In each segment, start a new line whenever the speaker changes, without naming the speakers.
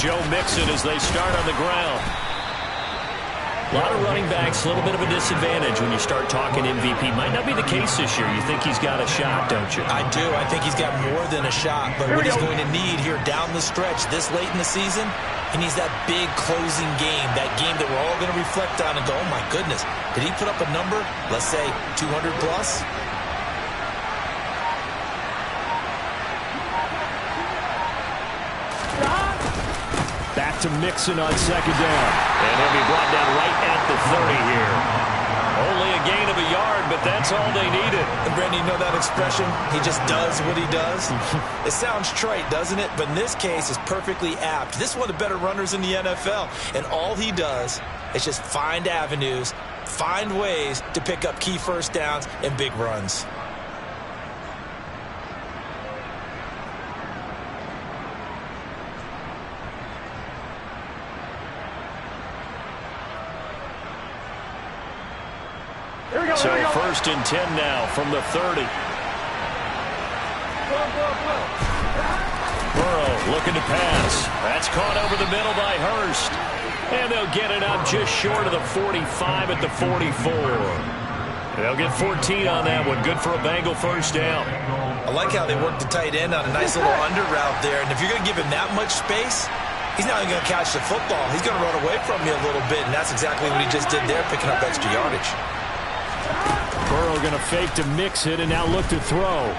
Joe Mixon as they start on the ground. A lot of running backs, a little bit of a disadvantage when you start talking MVP. Might not be the case this year. You think he's got a shot, don't you?
I do. I think he's got more than a shot. But what he's going to need here down the stretch this late in the season, he needs that big closing game, that game that we're all going to reflect on and go, oh, my goodness, did he put up a number, let's say 200 plus?
Back to Mixon on second down. And he'll be brought down right at the 30 here. Only a gain of a yard, but that's all they needed.
And Brandon, you know that expression? He just does what he does. It sounds trite, doesn't it? But in this case, it's perfectly apt. This is one of the better runners in the NFL. And all he does is just find avenues, find ways to pick up key first downs and big runs.
So first and 10 now from the 30. Burrow looking to pass. That's caught over the middle by Hurst. And they'll get it up just short of the 45 at the 44. They'll get 14 on that one. Good for a Bengal first down.
I like how they worked the tight end on a nice little under route there. And if you're going to give him that much space, he's not even going to catch the football. He's going to run away from you a little bit. And that's exactly what he just did there, picking up extra yardage.
Burrow going to fake to mix it and now look to throw.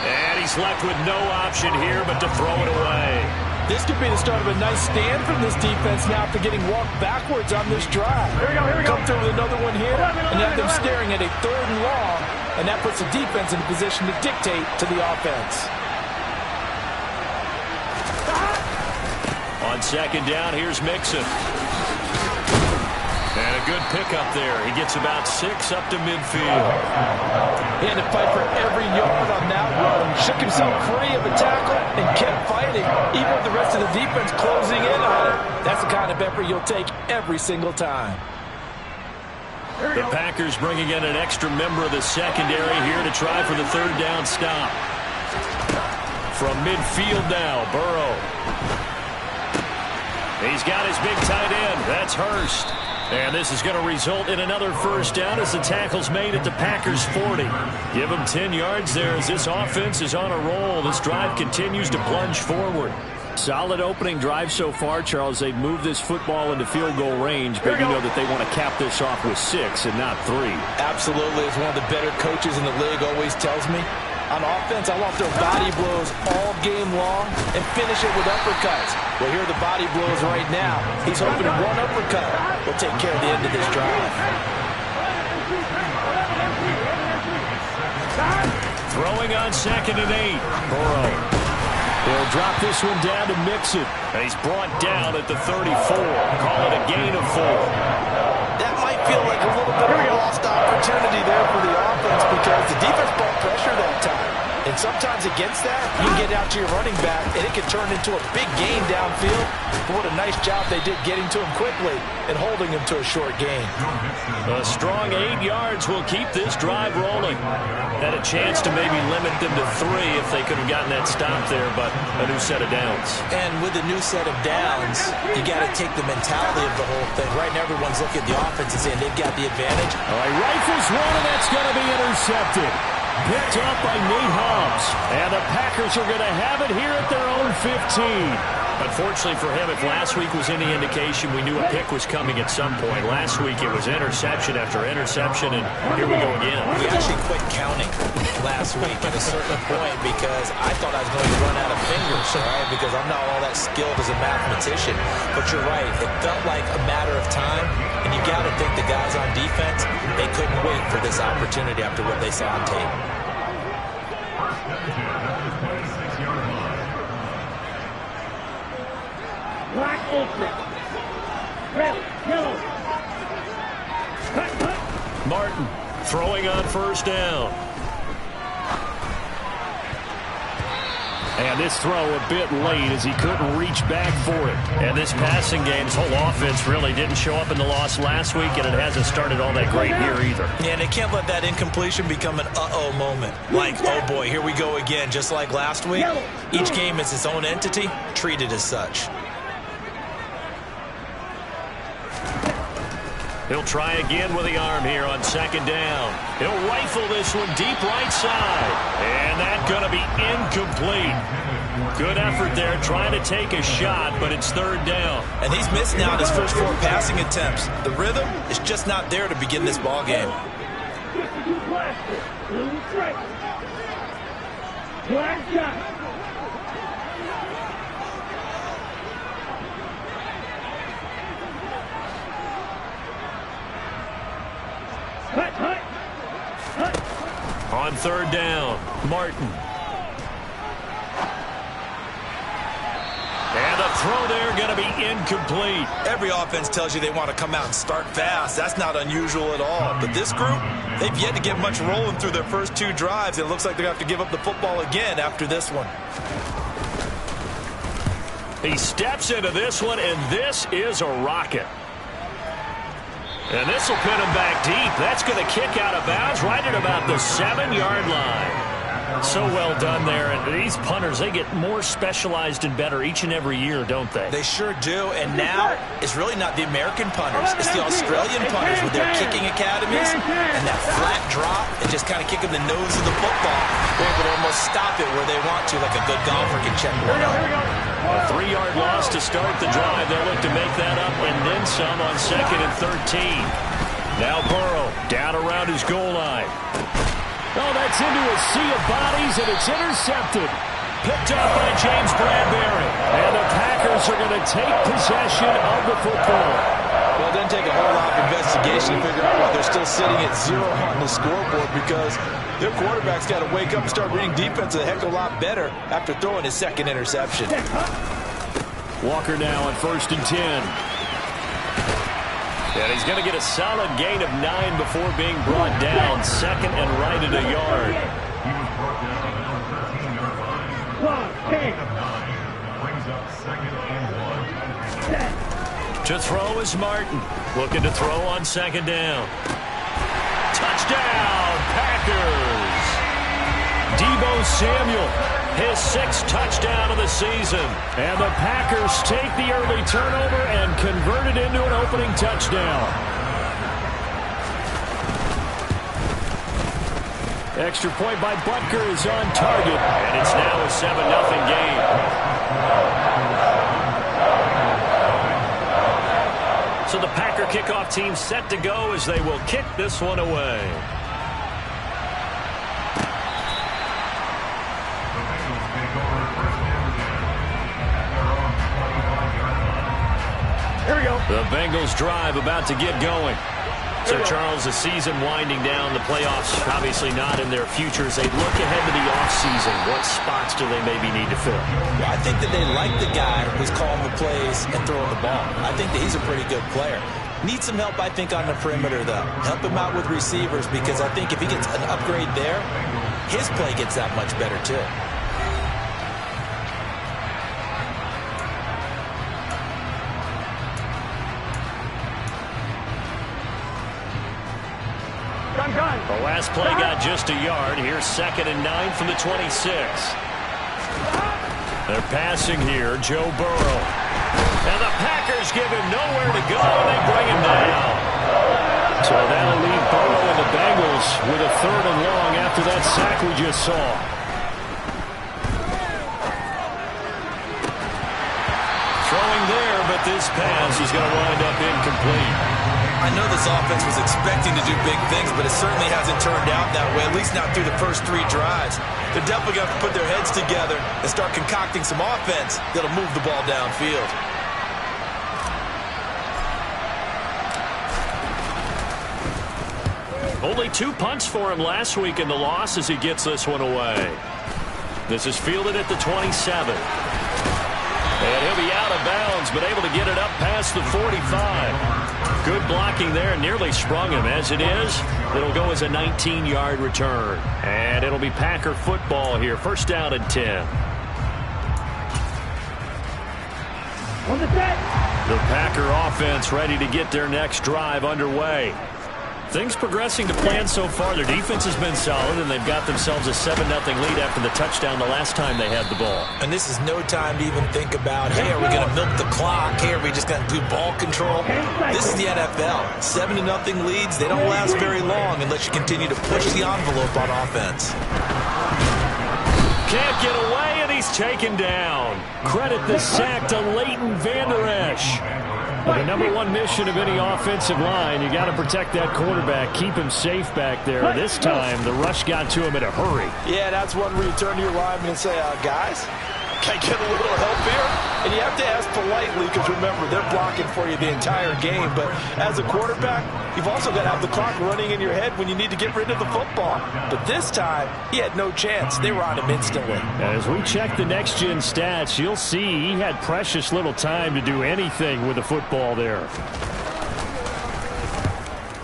And he's left with no option here but to throw it away.
This could be the start of a nice stand from this defense now after getting walked backwards on this drive. Here we go. Come through with another one here and have them staring at a 3rd and long, and that puts the defense in a position to dictate to the offense.
On second down, here's Mixon. And a good pickup there. He gets about 6 up to midfield.
He had to fight for every yard on that run. Shook himself free of a tackle and kept fighting, even with the rest of the defense closing in on it. That's the kind of effort you'll take every single time.
The Packers bringing in an extra member of the secondary here to try for the 3rd down stop. From midfield now, Burrow. He's got his big tight end. That's Hurst. And this is going to result in another first down as the tackle's made at the Packers' 40. Give them 10 yards there as this offense is on a roll. This drive continues to plunge forward. Solid opening drive so far, Charles. They've moved this football into field goal range, but you know that they want to cap this off with 6 and not 3.
Absolutely. As one of the better coaches in the league always tells me, on offense, I want their body blows all game long and finish it with uppercuts. Well, here are the body blows right now. He's hoping one uppercut will take care of the end of this drive.
Throwing on 2nd and 8. Burrow. They'll drop this one down to Mixon. And he's brought down at the 34. Call it a gain of 4.
That might feel like a little bit of a lost opportunity there for the offense because the defense brought pressure that time. And sometimes against that, you can get out to your running back, and it can turn into a big gain downfield. But what a nice job they did getting to him quickly and holding him to a short gain.
A strong 8 yards will keep this drive rolling. Had a chance to maybe limit them to 3 if they could have gotten that stop there, but a new set of downs.
And with a new set of downs, you got to take the mentality of the whole thing. Right now, everyone's looking at the offense and saying they've got the advantage.
All right, rifles one, and that's going to be intercepted. Picked up by Nate Hobbs. And the Packers are going to have it here at their own 15. Unfortunately for him, if last week was any indication, we knew a pick was coming at some point. Last week it was interception after interception, and here we go again.
We actually quit counting last week at a certain point because I thought I was going to run out of fingers, right? Because I'm not all that skilled as a mathematician. But you're right. It felt like a matter of time, and you got to think the guys on defense, they couldn't wait for this opportunity after what they saw on tape.
Martin throwing on first down. And this throw a bit late as he couldn't reach back for it. And this passing game, his whole offense really didn't show up in the loss last week, and it hasn't started all that great here either.
Yeah, and they can't let that incompletion become an uh-oh moment. Like, oh boy, here we go again, just like last week. Each game is its own entity, treated as such.
He'll try again with the arm here on second down. He'll rifle this one deep right side. And that's going to be incomplete. Good effort there trying to take a shot, but it's third down.
And he's missed now his first 4 passing attempts. The rhythm is just not there to begin this ball game.
On third down, Martin. And the throw there going to be incomplete.
Every offense tells you they want to come out and start fast. That's not unusual at all. But this group, they've yet to get much rolling through their first 2 drives. It looks like they're going to have to give up the football again after this one.
He steps into this one, and this is a rocket. And this will pin him back deep. That's going to kick out of bounds right at about the 7-yard line. So well done there. And these punters, they get more specialized and better each and every year, don't they?
They sure do. And now it's really not the American punters. It's the Australian punters with their kicking academies and that flat drop and just kind of kicking the nose of the football. They're able to almost stop it where they want to, like a good golfer can check one out.
A 3-yard loss to start the drive. They'll look to make that up and then some on 2nd and 13. Now Burrow down around his goal line. Oh, that's into a sea of bodies, and it's intercepted. Picked up by James Bradbury. And the Packers are going to take possession of the football.
Well, it doesn't take a whole lot of investigation to figure out why they're still sitting at 0 on the scoreboard, because their quarterback's got to wake up and start reading defense a heck of a lot better after throwing his 2nd interception.
Walker now on 1st and 10. And he's going to get a solid gain of 9 before being brought down. 2nd and right at a yard. To throw is Martin. Looking to throw on 2nd down. Touchdown, Packers! Deebo Samuel, his 6th touchdown of the season. And the Packers take the early turnover and convert it into an opening touchdown. Extra point by Butker is on target. And it's now a 7-0 game. So the Packer kickoff team set to go as they will kick this one away. Here we go. The Bengals drive about to get going. So, Charles, the season winding down, the playoffs obviously not in their future. As they look ahead to the offseason, what spots do they maybe need to fill?
Well, I think that they like the guy who's calling the plays and throwing the ball. I think that he's a pretty good player. Needs some help, I think, on the perimeter, though. Help him out with receivers, because I think if he gets an upgrade there, his play gets that much better, too.
The last play got just a yard. Here's 2nd and 9 from the 26. They're passing here, Joe Burrow. And the Packers give him nowhere to go, and they bring him down. So that'll leave Burrow and the Bengals with a 3rd and long after that sack we just saw. Throwing there, but this pass is going to wind up incomplete.
I know this offense was expecting to do big things, but it certainly hasn't turned out that way, at least not through the first 3 drives. They're definitely going to have to put their heads together and start concocting some offense that'll move the ball downfield.
Only 2 punts for him last week in the loss as he gets this one away. This is fielded at the 27. And he'll be out of bounds, but able to get it up past the 45. Good blocking there, nearly sprung him. As it is, it'll go as a 19-yard return. And it'll be Packer football here, 1st down and 10. The Packer offense ready to get their next drive underway. Things progressing to plan so far. Their defense has been solid, and they've got themselves a 7-0 lead after the touchdown the last time they had the ball.
And this is no time to even think about, hey, are we going to milk the clock? Hey, are we just going to do ball control? This is the NFL. 7-0 leads, they don't last very long unless you continue to push the envelope on offense.
Can't get away, and he's taken down. Credit the sack to Leighton Vander Esch. Well, the number one mission of any offensive line, you got to protect that quarterback, keep him safe back there. This time, the rush got to him in a hurry.
Yeah, that's one where you turn to your lineman and say, guys, can I get a little help here? And you have to ask politely because, remember, they're blocking for you the entire game. But as a quarterback, you've also got to have the clock running in your head when you need to get rid of the football. But this time, he had no chance. They were on him instantly.
As we check the next-gen stats, you'll see he had precious little time to do anything with the football there.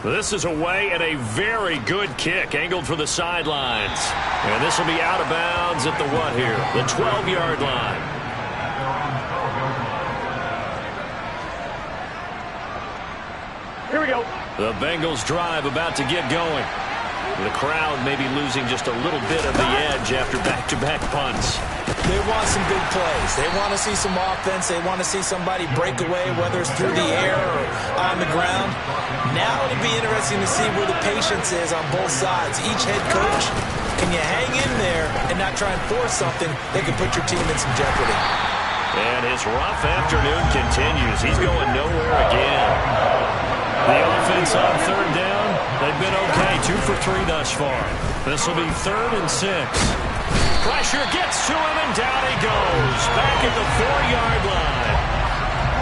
This is away and a very good kick, angled for the sidelines. And this will be out of bounds at the what here? The 12-yard line.
Here we go.
The Bengals drive about to get going. The crowd may be losing just a little bit of the edge after back-to-back punts.
They want some big plays. They want to see some offense. They want to see somebody break away, whether it's through the air or on the ground. Now it'll be interesting to see where the patience is on both sides. Each head coach, can you hang in there and not try and force something that could put your team in some jeopardy?
And his rough afternoon continues. He's going nowhere again. The offense on third down, they've been okay. 2 for 3 thus far. This will be 3rd and 6. Pressure gets to him, and down he goes. Back at the 4-yard line.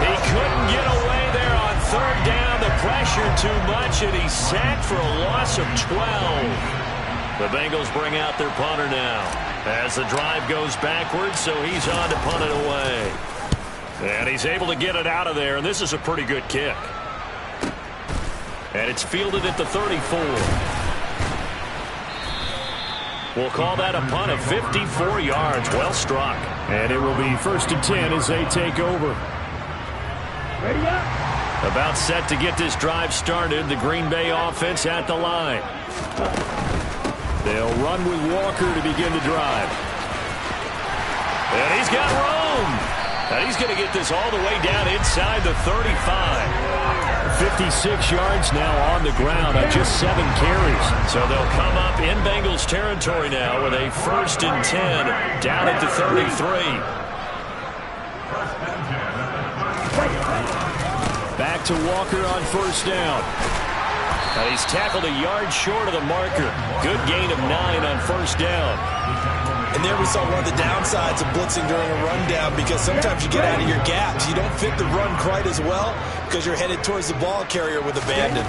He couldn't get away there on third down. The pressure too much, and he's sacked for a loss of 12. The Bengals bring out their punter now as the drive goes backwards, so he's on to punt it away. And he's able to get it out of there, and this is a pretty good kick. And it's fielded at the 34. We'll call that a punt of 54 yards. Well struck. And it will be 1st and 10 as they take over.
Ready up.
About set to get this drive started. The Green Bay offense at the line. They'll run with Walker to begin the drive. And he's got room. And he's going to get this all the way down inside the 35. 56 yards now on the ground on just 7 carries. So they'll come up in Bengals territory now with a 1st and 10 down at the 33. Back to Walker on 1st down. And he's tackled a yard short of the marker. Good gain of 9 on 1st down.
And there we saw one of the downsides of blitzing during a rundown, because sometimes you get out of your gaps. You don't fit the run quite as well because you're headed towards the ball carrier with abandon.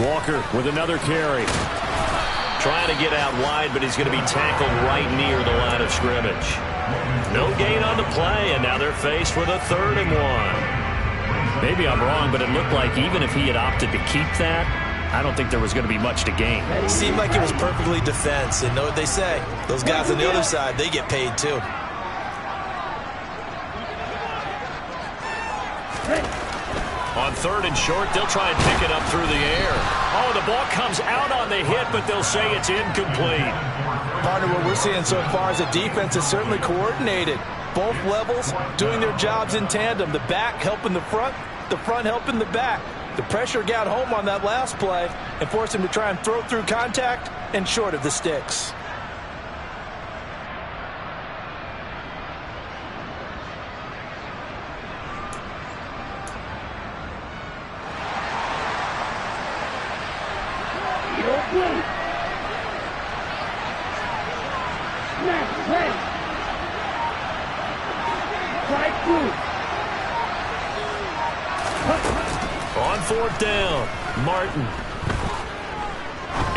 Walker with another carry. Trying to get out wide, but he's going to be tackled right near the line of scrimmage. No gain on the play, and now they're faced with a 3rd and 1. Maybe I'm wrong, but it looked like even if he had opted to keep that, I don't think there was going to be much to gain.
It seemed like it was perfectly defense, and know what they say. Those guys on the other side, they get paid too.
On 3rd and short, they'll try and pick it up through the air. Oh, the ball comes out on the hit, but they'll say it's incomplete.
Partner, what we're seeing so far is the defense is certainly coordinated. Both levels doing their jobs in tandem. The back helping the front helping the back. The pressure got home on that last play and forced him to try and throw through contact and short of the sticks.
On 4th down, Martin.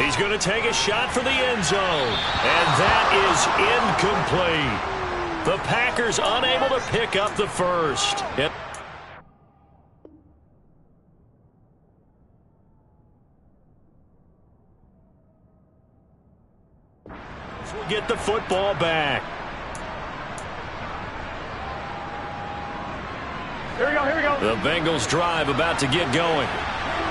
He's going to take a shot for the end zone. And that is incomplete. The Packers unable to pick up the first. We'll get the football back. The Bengals drive about to get going.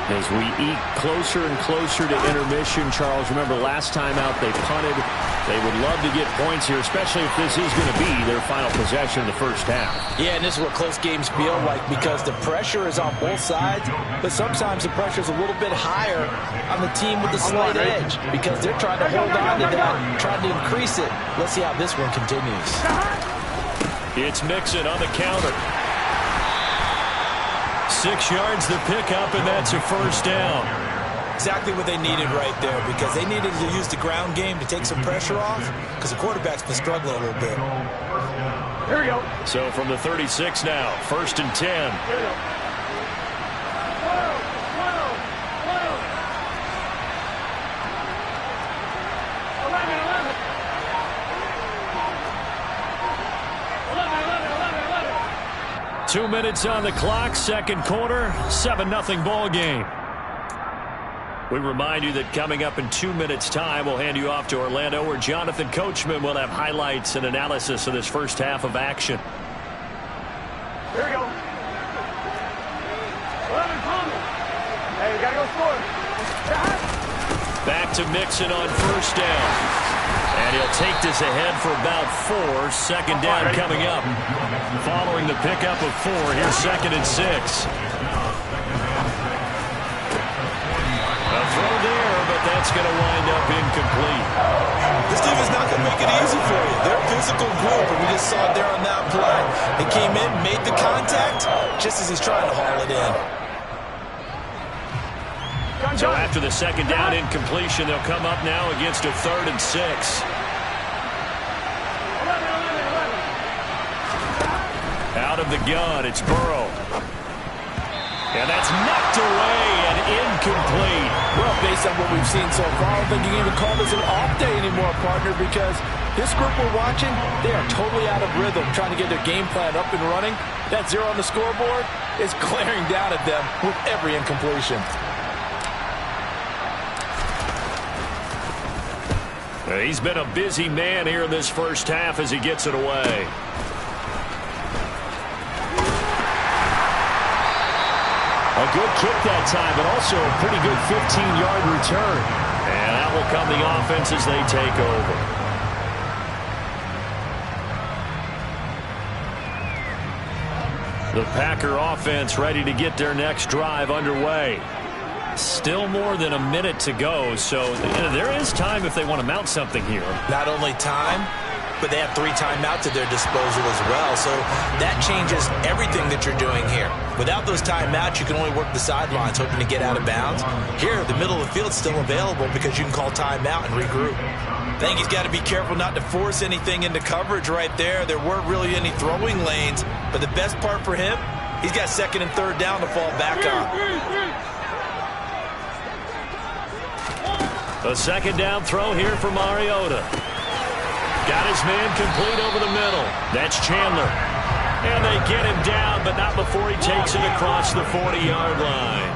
As we eke closer and closer to intermission, Charles, remember last time out they punted. They would love to get points here, especially if this is going to be their final possession in the first half.
Yeah, and this is what close games feel like because the pressure is on both sides, but sometimes the pressure is a little bit higher on the team with the slight edge because they're trying to hold on to that, trying to increase it. Let's see how this one continues.
It's Mixon on the counter. 6 yards the pickup, and that's a first down.
Exactly what they needed right there because they needed to use the ground game to take some pressure off because the quarterback's been struggling a little bit.
Here we go. So from the 36 now, 1st and 10. Here we go. 2 minutes on the clock, second quarter, 7-0 ball game. We remind you that coming up in 2 minutes' time, we'll hand you off to Orlando, where Jonathan Coachman will have highlights and analysis of this first half of action.
Here we go. 11 coming. Hey, we gotta go score.
Back to Mixon on first down. And he'll take this ahead for about 4. Second down coming up. Following the pickup of 4, here's 2nd and 6. A throw there, but that's going to wind up incomplete.
This team is not going to make it easy for you. They're a physical group, and we just saw it there on that play. They came in, made the contact, just as he's trying to haul it in.
So after the second down incompletion, they'll come up now against a 3rd and 6. Out of the gun, it's Burrow. And that's knocked away and incomplete.
Well, based on what we've seen so far, I don't think you can even call this an off day anymore, partner, because this group we're watching, they are totally out of rhythm, trying to get their game plan up and running. That 0 on the scoreboard is glaring down at them with every incompletion.
He's been a busy man here in this first half as he gets it away. A good kick that time, but also a pretty good 15-yard return. And that will come the offense as they take over. The Packer offense ready to get their next drive underway. Still more than a minute to go, so there is time if they want to mount something here.
Not only time, but they have 3 timeouts at their disposal as well, so that changes everything that you're doing here. Without those timeouts, you can only work the sidelines hoping to get out of bounds. Here, the middle of the field is still available because you can call timeout and regroup. I think he's got to be careful not to force anything into coverage right there. There weren't really any throwing lanes, but the best part for him, he's got 2nd and 3rd down to fall back on.
A 2nd down throw here for Mariota. Got his man complete over the middle. That's Chandler. And they get him down, but not before he takes it across the 40-yard line.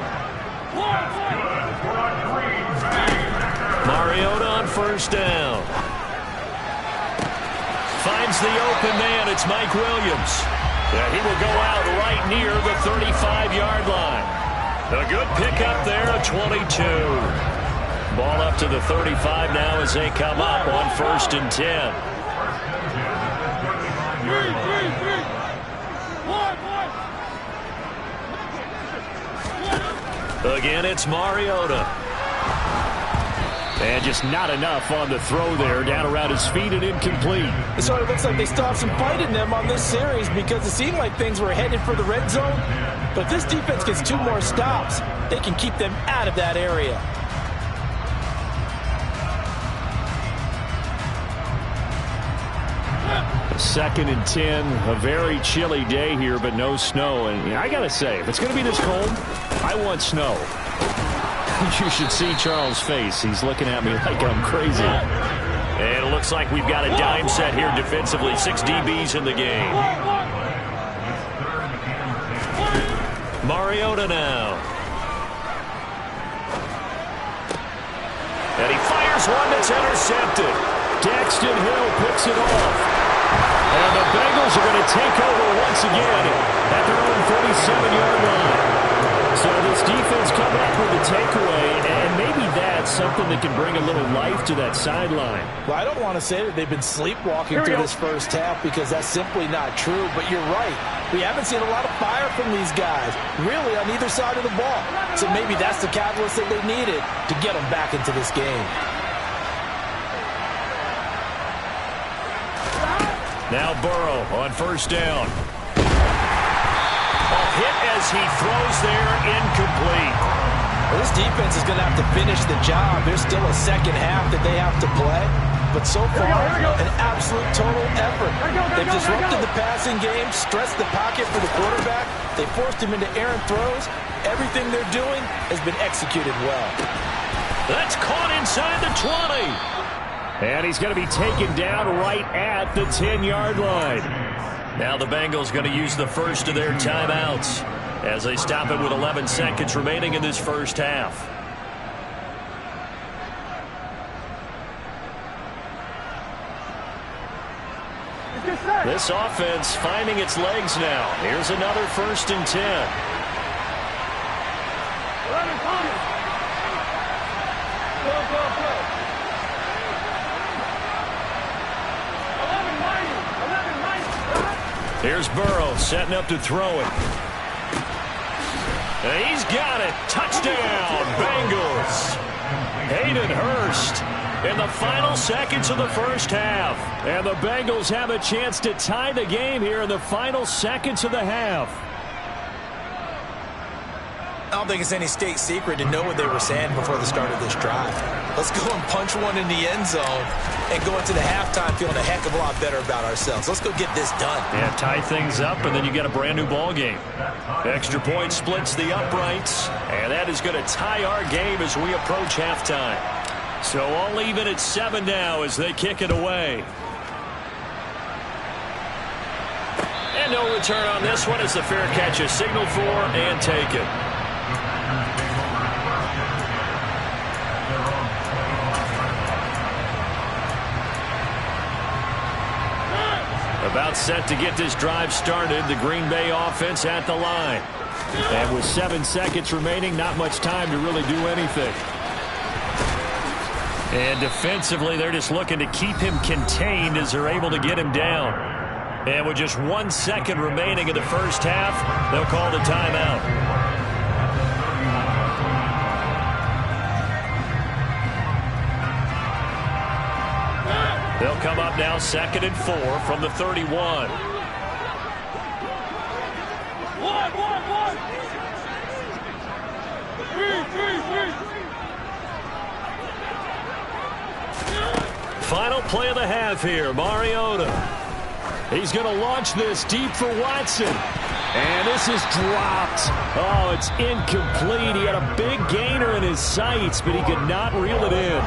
Mariota on first down. Finds the open man. It's Mike Williams. Yeah, he will go out right near the 35-yard line. A good pickup there, a 22. Ball up to the 35 now as they come up on 1st and 10. Again, it's Mariota. And just not enough on the throw there. Down around his feet and incomplete.
So it looks like they still have some fight in them on this series because it seemed like things were headed for the red zone. But if this defense gets 2 more stops, they can keep them out of that area.
2nd and 10, a very chilly day here, but no snow. And I got to say, if it's going to be this cold, I want snow. You should see Charles' face. He's looking at me like I'm crazy. And it looks like we've got a dime set here defensively. 6 DBs in the game. Mariota now. And he fires one that's intercepted. Daxton Hill picks it off. And the Bengals are going to take over once again at their own 47-yard line. So this defense coming up with a takeaway, and maybe that's something that can bring a little life to that sideline.
Well, I don't want to say that they've been sleepwalking through this first half because that's simply not true, but you're right. We haven't seen a lot of fire from these guys, really, on either side of the ball. So maybe that's the catalyst that they needed to get them back into this game.
Now Burrow on first down. A hit as he throws there, incomplete.
Well, this defense is going to have to finish the job. There's still a second half that they have to play. But so far, an absolute total effort. They've disrupted the passing game, stressed the pocket for the quarterback. They forced him into errant throws. Everything they're doing has been executed well.
That's caught inside the 20. And he's going to be taken down right at the 10-yard line. Now the Bengals going to use the first of their timeouts as they stop it with 11 seconds remaining in this first half. This offense finding its legs now. Here's another 1st and 10. Here's Burrow setting up to throw it. And he's got it. Touchdown, Bengals. Hayden Hurst in the final seconds of the first half. And the Bengals have a chance to tie the game here in the final seconds of the half.
I don't think it's any state secret to know what they were saying before the start of this drive. Let's go and punch one in the end zone and go into the halftime feeling a heck of a lot better about ourselves. Let's go get this done.
Yeah, tie things up, and then you get a brand-new ball game. Extra point splits the uprights, and that is going to tie our game as we approach halftime. So all even at 7 now as they kick it away. And no return on this one as the fair catch is signaled for and taken. About set to get this drive started, the Green Bay offense at the line. And with 7 seconds remaining, not much time to really do anything. And defensively, they're just looking to keep him contained as they're able to get him down. And with just 1 second remaining in the first half, they'll call the timeout. They'll come up now 2nd and 4 from the 31. Final play of the half here, Mariota. He's going to launch this deep for Watson. And this is dropped. Oh, it's incomplete. He had a big gainer in his sights, but he could not reel it in.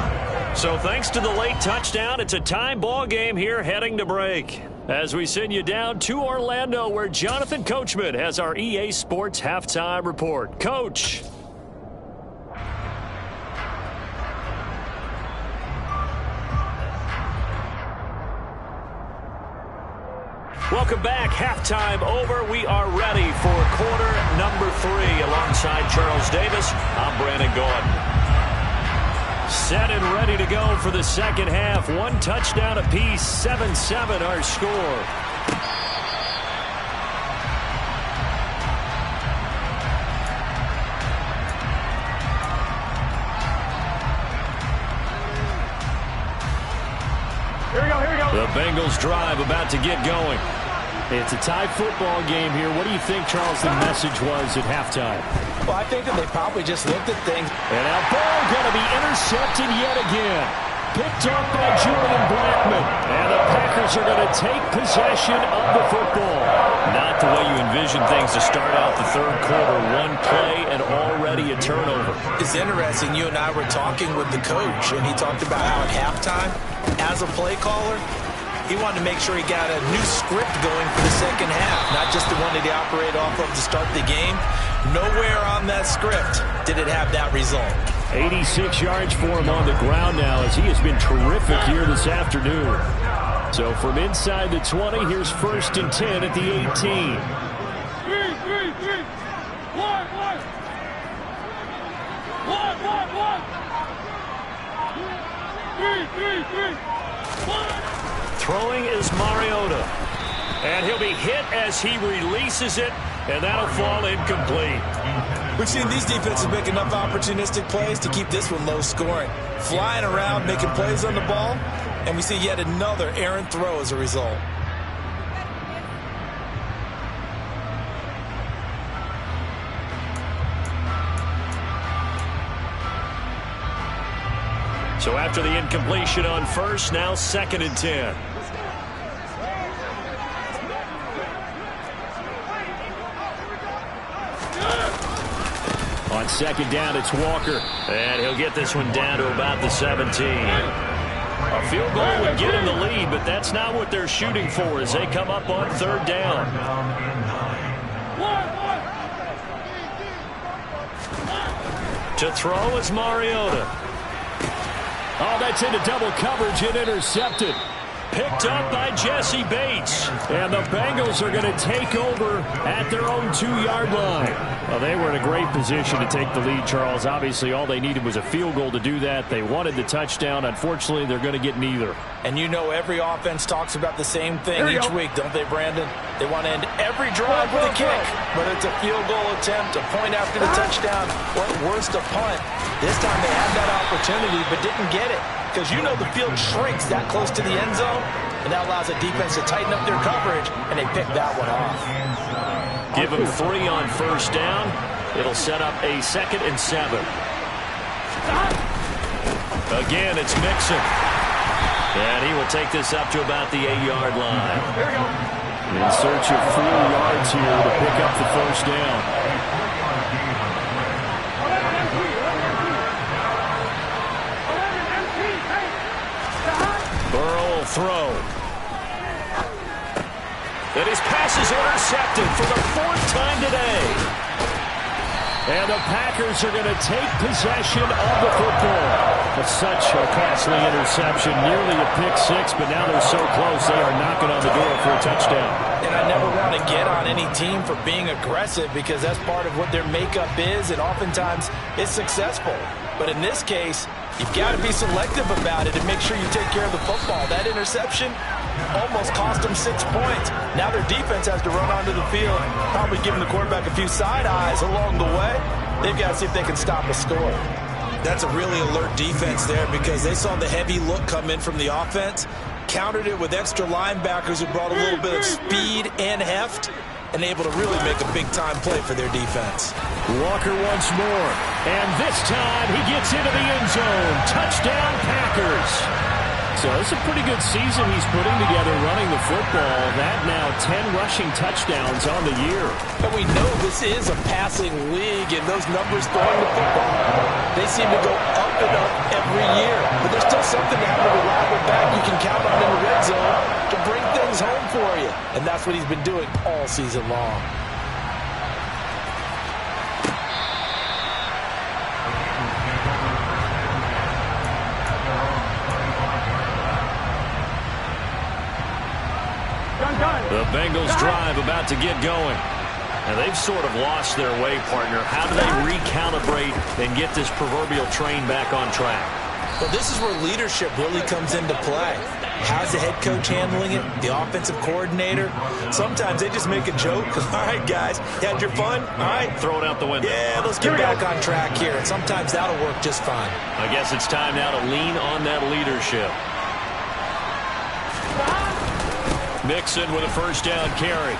So thanks to the late touchdown, it's a tie ball game here heading to break. As we send you down to Orlando, where Jonathan Coachman has our EA Sports Halftime Report. Coach. Welcome back. Halftime over. We are ready for quarter number 3. Alongside Charles Davis, I'm Brandon Gordon. Set and ready to go for the second half. 1 touchdown apiece, 7-7 our score.
Here we go.
The Bengals drive about to get going. It's a tie football game here. What do you think, Charles, the message was at halftime?
Well, I think that they probably just looked at things.
And now ball going to be intercepted yet again. Picked off by Julian Blackmon. And the Packers are going to take possession of the football. Not the way you envision things to start out the third quarter. 1 play and already a turnover.
It's interesting. You and I were talking with the coach, and he talked about how at halftime, as a play caller, he wanted to make sure he got a new script going for the second half, not just the one that he operated off of to start the game. Nowhere on that script did it have that result.
86 yards for him on the ground now as he has been terrific here this afternoon. So from inside the 20, here's 1st and 10 at the 18.
3.
Throwing is Mariota. And he'll be hit as he releases it, and that'll fall incomplete.
We've seen these defenses make enough opportunistic plays to keep this one low scoring. Flying around, making plays on the ball, and we see yet another errant throw as a result.
So after the incompletion on 1st, now 2nd and 10. On 2nd down, it's Walker. And he'll get this one down to about the 17. A field goal would get him the lead, but that's not what they're shooting for as they come up on 3rd down. To throw is Mariota. Oh, that's into double coverage and intercepted. Picked up by Jesse Bates. And the Bengals are going to take over at their own 2-yard line. Well, they were in a great position to take the lead, Charles. Obviously, all they needed was a field goal to do that. They wanted the touchdown. Unfortunately, they're going to get neither.
And you know every offense talks about the same thing each week, don't they, Brandon? They want to end every drive with a kick. Whether it's a field goal attempt, a point after the touchdown, or at worst, a punt. This time they had that opportunity but didn't get it. Because you know the field shrinks that close to the end zone, and that allows the defense to tighten up their coverage, and they pick that one off.
Give them 3 on 1st down. It'll set up a 2nd and 7. Again, it's Mixon. And he will take this up to about the 8-yard line. In search of 4 yards here to pick up the 1st down. Burrow will throw. And his pass is intercepted for the 4th time today. And the Packers are going to take possession of the football. But such a costly interception, nearly a pick-6, but now they're so close they are knocking on the door for a touchdown.
And I never want to get on any team for being aggressive because that's part of what their makeup is, and oftentimes it's successful. But in this case, you've got to be selective about it and make sure you take care of the football. That interception almost cost them 6 points. Now their defense has to run onto the field, probably giving the quarterback a few side eyes along the way. They've got to see if they can stop a score. That's a really alert defense there because they saw the heavy look come in from the offense, countered it with extra linebackers who brought a little bit of speed and heft, and able to really make a big-time play for their defense.
Walker once more, and this time he gets into the end zone. Touchdown, Packers. So it's a pretty good season he's putting together running the football. That now 10 rushing touchdowns on the year.
And we know this is a passing league, and those numbers throwing the football, they seem to go up and up every year. But there's still something to have a reliable back you can count on in the red zone to bring things home for you. And that's what he's been doing all season long.
The Bengals drive about to get going. And they've sort of lost their way, partner. How do they recalibrate and get this proverbial train back on track?
Well, this is where leadership really comes into play. How's the head coach handling it? The offensive coordinator? Sometimes they just make a joke. All right, guys, you had your fun? All right.
Throw it out the window.
Yeah, let's get back on track here. And sometimes that'll work just fine.
I guess it's time now to lean on that leadership. Mixon with a 1st down carry.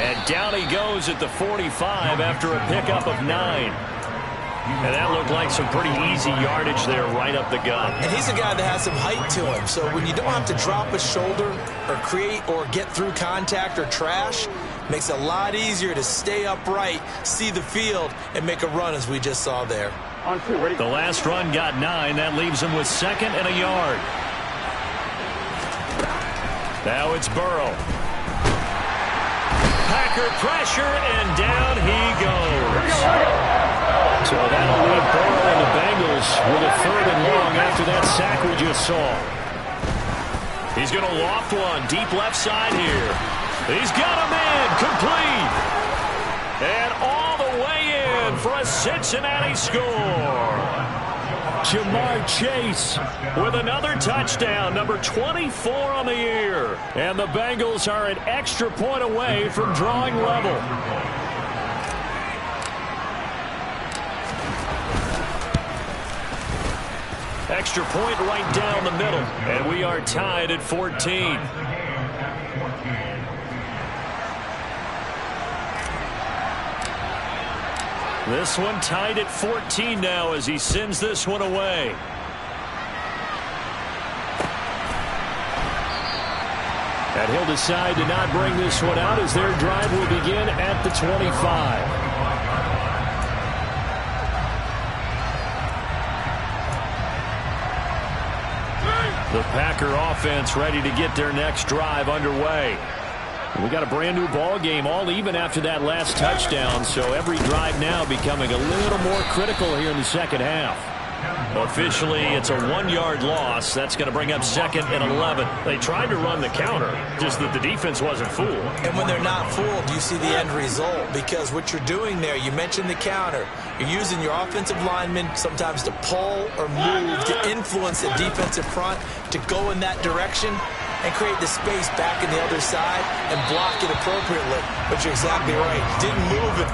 And down he goes at the 45 after a pickup of 9. And that looked like some pretty easy yardage there right up the gut.
And he's a guy that has some height to him. So when you don't have to drop a shoulder or create or get through contact or trash, makes it a lot easier to stay upright, see the field, and make a run as we just saw there.
The last run got 9. That leaves him with 2nd and a yard. Now it's Burrow. Packer pressure, and down he goes. So that'll leave Burrow and the Bengals with a 3rd and long after that sack we just saw. He's going to loft one deep left side here. He's got a man complete. And all the way in for a Cincinnati score. Jamar Chase with another touchdown, number 24 on the year. And the Bengals are an extra point away from drawing level. Extra point right down the middle, and we are tied at 14. This one tied at 14 now as he sends this one away. And he'll decide to not bring this one out as their drive will begin at the 25. The Packer offense ready to get their next drive underway. We got a brand new ball game, all even after that last touchdown, so every drive now becoming a little more critical here in the second half. Officially, it's a 1-yard loss. That's going to bring up 2nd and 11. They tried to run the counter, just that the defense wasn't fooled.
And when they're not fooled, you see the end result, because what you're doing there, you mentioned the counter. You're using your offensive linemen sometimes to pull or move to influence the defensive front to go in that direction and create the space back in the other side and block it appropriately. But you're exactly right. Didn't move it.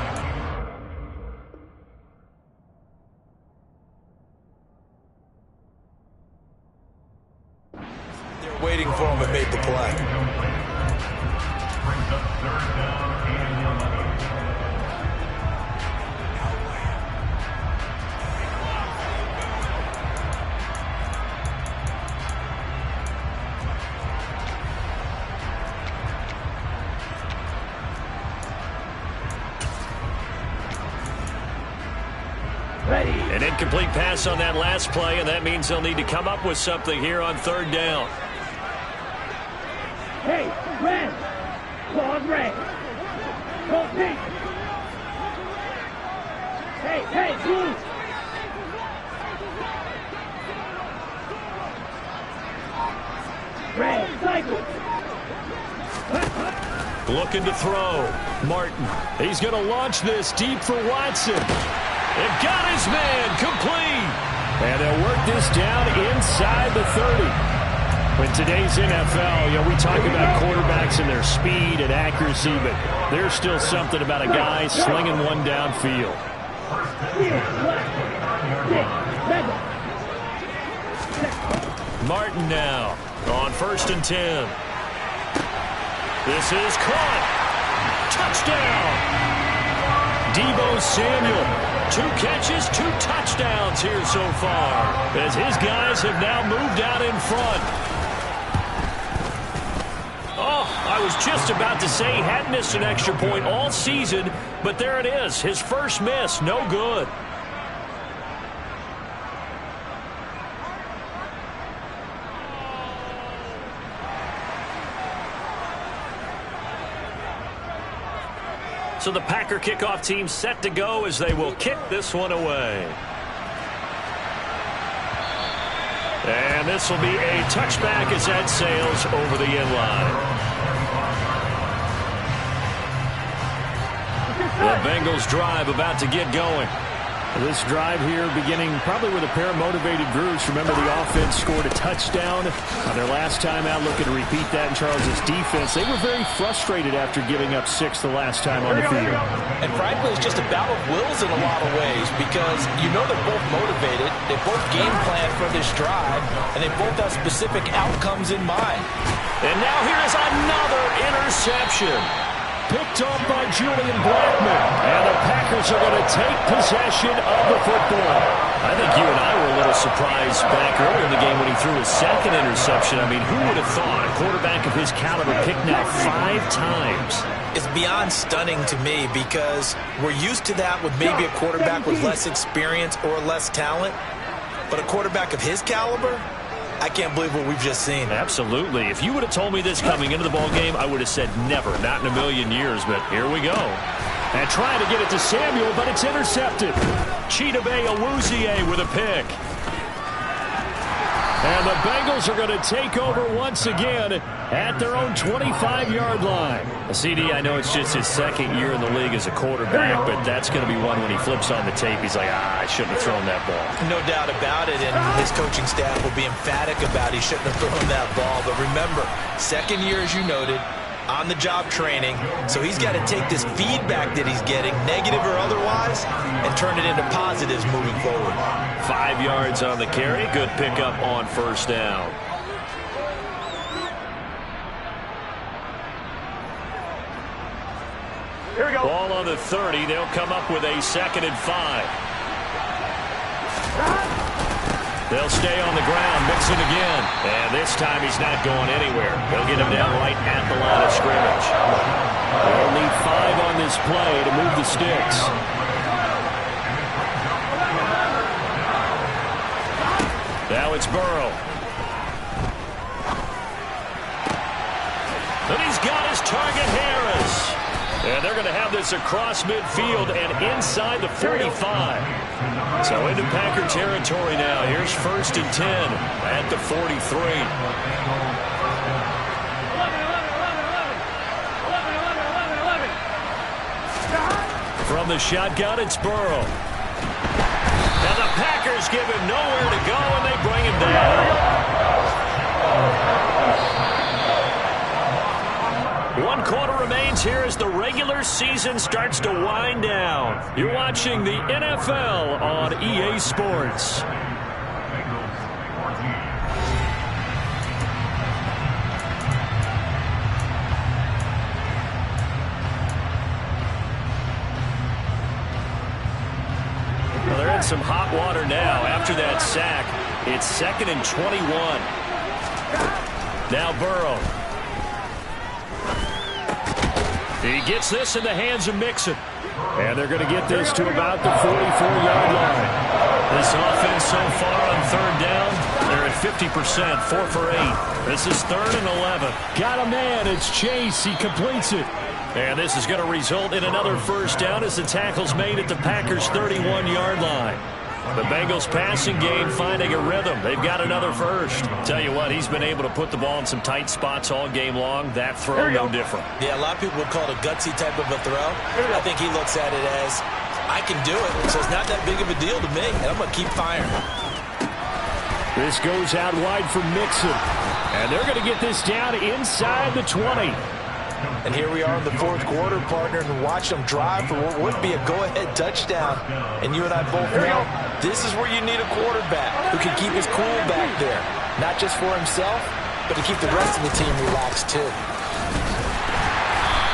They're waiting for him and made the play.
An incomplete pass on that last play, and that means they'll need to come up with something here on 3rd down.
Hey, red. Claws red. Cold pink. Hey, blue. Red, cycle.
Looking to throw. Martin. He's going to launch this deep for Watson. And got his man complete. And they'll work this down inside the 30. In today's NFL, we talk about quarterbacks and their speed and accuracy, but there's still something about a guy slinging one downfield. Martin now on 1st and 10. This is caught. Touchdown. Deebo Samuel. 2 catches, 2 touchdowns here so far, as his guys have now moved out in front. Oh, I was just about to say he hadn't missed an extra point all season, but there it is, his first miss, no good. So the Packer kickoff team set to go as they will kick this one away. And this will be a touchback as that sails over the end line. The Bengals drive about to get going. This drive here beginning probably with a pair of motivated groups. Remember, the offense scored a touchdown on their last time out, looking to repeat that in Charles' defense. They were very frustrated after giving up 6 the last time on the field.
And frankly, it's just a battle of wills in a lot of ways, because they're both motivated. They both game plan for this drive, and they both have specific outcomes in mind.
And now here is another interception. Picked off by Julian Blackman. And the Packers are going to take possession of the football. I think you and I were a little surprised back earlier in the game when he threw his 2nd interception. I mean, who would have thought a quarterback of his caliber picked now 5 times?
It's beyond stunning to me, because we're used to that with maybe a quarterback with less experience or less talent. But a quarterback of his caliber, I can't believe what we've just seen.
Absolutely. If you would have told me this coming into the ball game, I would have said never, not in a million years, but here we go. And trying to get it to Samuel, but it's intercepted. Chidobe Awuzie with a pick. And the Bengals are going to take over once again at their own 25-yard line. CD, I know it's just his second year in the league as a quarterback, but that's going to be one when he flips on the tape. He's like, I shouldn't have thrown that ball.
No doubt about it, and his coaching staff will be emphatic about he shouldn't have thrown that ball. But remember, second year, as you noted, on-the-job training, so he's got to take this feedback that he's getting, negative or otherwise, and turn it into positives moving forward.
5 yards on the carry. Good pickup on first down.
Here we go.
Ball on the 30. They'll come up with a 2nd and 5. They'll stay on the ground, Mixon again. And this time he's not going anywhere. They'll get him down right at the line of scrimmage. They'll need 5 on this play to move the sticks. Now it's Burrow. And he's got his target, Harris. And they're going to have this across midfield and inside the 45. So into Packer territory now. Here's 1st and 10 at the 43. From the shotgun, it's Burrow. And the Packers give him nowhere to go, and they bring him down. 1 quarter remains here as the regular season starts to wind down. You're watching the NFL on EA Sports. Well, they're in some hot water now after that sack. It's 2nd and 21. Now Burrow. He gets this in the hands of Mixon. And they're going to get this to about the 44-yard line. This offense so far on 3rd down, they're at 50%, 4 for 8. This is 3rd and 11. Got a man, it's Chase. He completes it. And this is going to result in another 1st down as the tackle's made at the Packers' 31-yard line. The Bengals passing game finding a rhythm. They've got another 1st. Tell you what, he's been able to put the ball in some tight spots all game long. That throw, no different.
Yeah, a lot of people would call it a gutsy type of a throw. I think he looks at it as, I can do it, so it's not that big of a deal to me, and I'm going to keep firing.
This goes out wide for Mixon. And they're going to get this down inside the 20.
And here we are in the 4th quarter, partner, and watch them drive for what would be a go-ahead touchdown. And you and I both know this is where you need a quarterback who can keep his cool back there. Not just for himself, but to keep the rest of the team relaxed, too.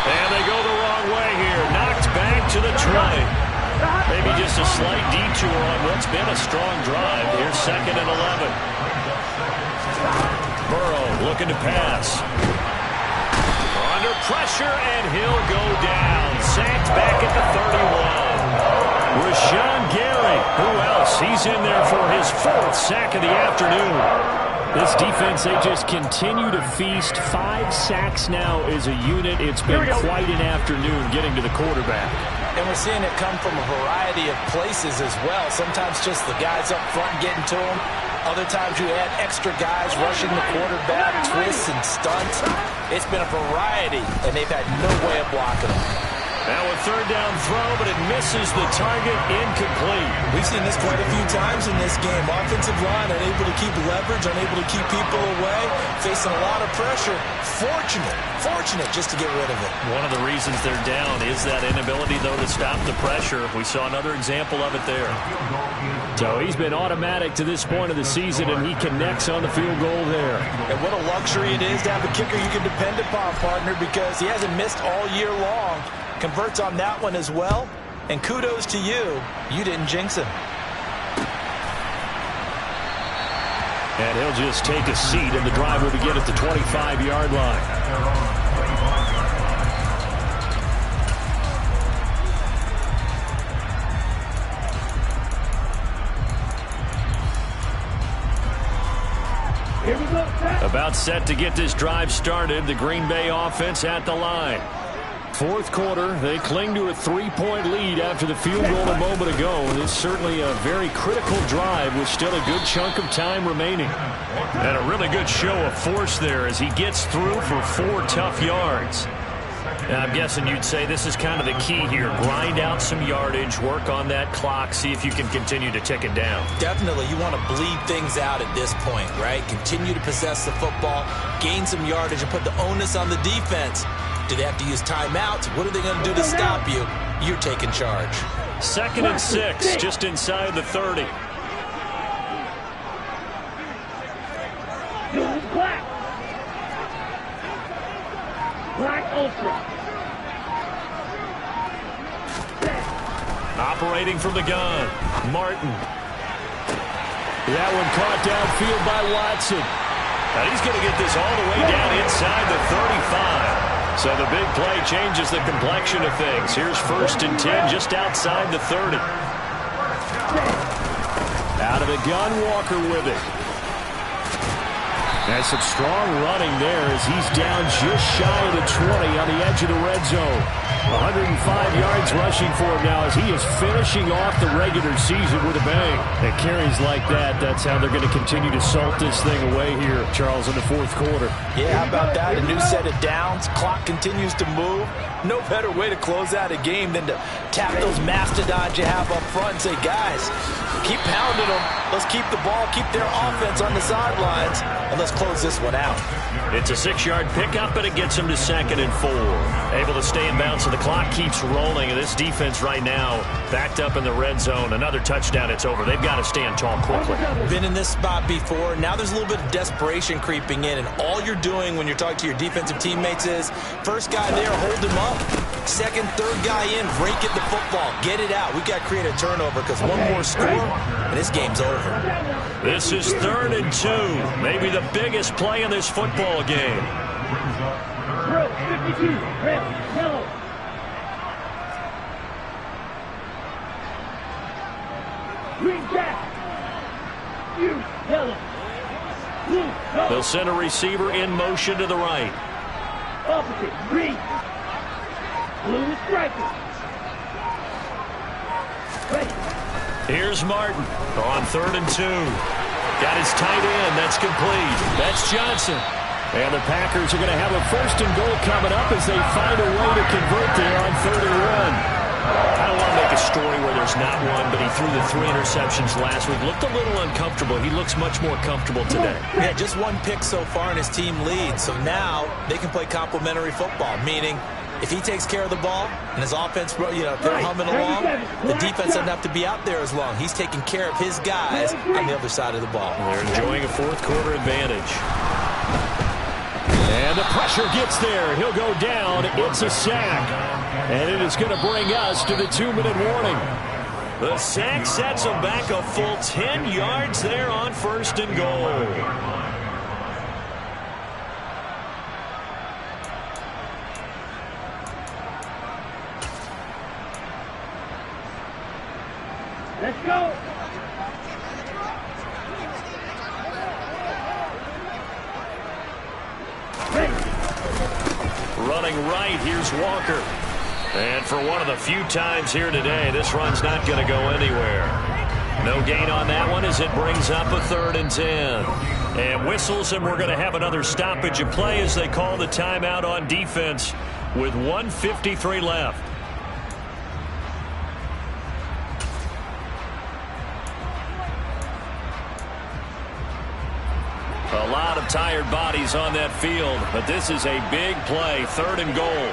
And they go the wrong way here. Knocked back to the 20. Maybe just a slight detour on what's been a strong drive. Here's 2nd and 11. Burrow looking to pass. Under pressure, and he'll go down. Sacked back at the 31. Rashawn Gary. Who else? He's in there for his 4th sack of the afternoon. This defense, they just continue to feast. 5 sacks now as a unit. It's been quite an afternoon getting to the quarterback.
And we're seeing it come from a variety of places as well. Sometimes just the guys up front getting to him. Other times you add extra guys rushing the quarterback, twists and stunts. It's been a variety, and they've had no way of blocking them.
Now a 3rd down throw, but it misses the target, incomplete.
We've seen this quite a few times in this game. Offensive line unable to keep leverage, unable to keep people away, facing a lot of pressure. Fortunate just to get rid of it.
One of the reasons they're down is that inability, though, to stop the pressure. We saw another example of it there. So he's been automatic to this point of the season, and he connects on the field goal there.
And what a luxury it is to have a kicker you can depend upon, partner, because he hasn't missed all year long. Converts on that one as well. And kudos to you. You didn't jinx him.
And he'll just take a seat, and the drive will begin at the 25-yard line.
Here we go, set.
About set to get this drive started. The Green Bay offense at the line. fourth quarter. They cling to a 3-point lead after the field goal a moment ago. This is certainly a very critical drive with still a good chunk of time remaining. And a really good show of force there as he gets through for 4 tough yards. And I'm guessing you'd say this is kind of the key here. Grind out some yardage, work on that clock, see if you can continue to tick it down.
Definitely. You want to bleed things out at this point, right? Continue to possess the football, gain some yardage, and put the onus on the defense. Do they have to use timeouts? What are they going to do to stop you? You're taking charge.
2nd and 6, just inside the 30.
Black Ultra.
Operating from the gun, Martin. That one caught downfield by Watson. And he's going to get this all the way down inside the 35. So the big play changes the complexion of things. Here's 1st and 10 just outside the 30. Out of the gun, Walker with it. That's some strong running there as he's down just shy of the 20 on the edge of the red zone. 105 yards rushing for him now as he is finishing off the regular season with a bang. And carries like that, that's how they're going to continue to salt this thing away here, Charles, in the fourth quarter.
Yeah, how about that? A new set of downs. Clock continues to move. No better way to close out a game than to tap those mastodons you have up front and say, guys, keep pounding them. Let's keep the ball, keep their offense on the sidelines, and let's close this one out.
It's a 6-yard pickup, and it gets him to 2nd and 4. Able to stay in bounds, so the clock keeps rolling, and this defense right now backed up in the red zone. Another touchdown, it's over. They've got to stand tall quickly.
Been in this spot before. Now there's a little bit of desperation creeping in, and all you're doing when you're talking to your defensive teammates is, first guy there, hold him up. Second, third guy in, break it the football. Get it out. We've got to create a turnover because one more score, and this game's over.
This is 3rd and 2. Maybe the biggest play in this football game.
Bro, 52, red, yellow. Green jack. You, yellow. Blue, go.
They'll send a receiver in motion to the right.
Opposite, green. Blue striker. Ready.
Here's Martin on 3rd and 2. Got his tight end. That's complete. That's Johnson. And the Packers are going to have a 1st and goal coming up as they find a way to convert there on 3rd and 1. I don't want to make a story where there's not one, but he threw the 3 interceptions last week. Looked a little uncomfortable. He looks much more comfortable today.
Yeah, just 1 pick so far and his team leads. So now they can play complementary football, meaning if he takes care of the ball and his offense, they're humming along, the defense doesn't have to be out there as long. He's taking care of his guys on the other side of the ball.
They're enjoying a fourth quarter advantage. And the pressure gets there. He'll go down. It's a sack. And it is going to bring us to the 2-minute warning. The sack sets him back a full 10 yards there on 1st and goal.
Let's go.
Running right, here's Walker. And for one of the few times here today, this run's not going to go anywhere. No gain on that one as it brings up a 3rd and 10. And whistles, and we're going to have another stoppage of play as they call the timeout on defense with 1:53 left. A lot of tired bodies on that field, but this is a big play, 3rd and goal.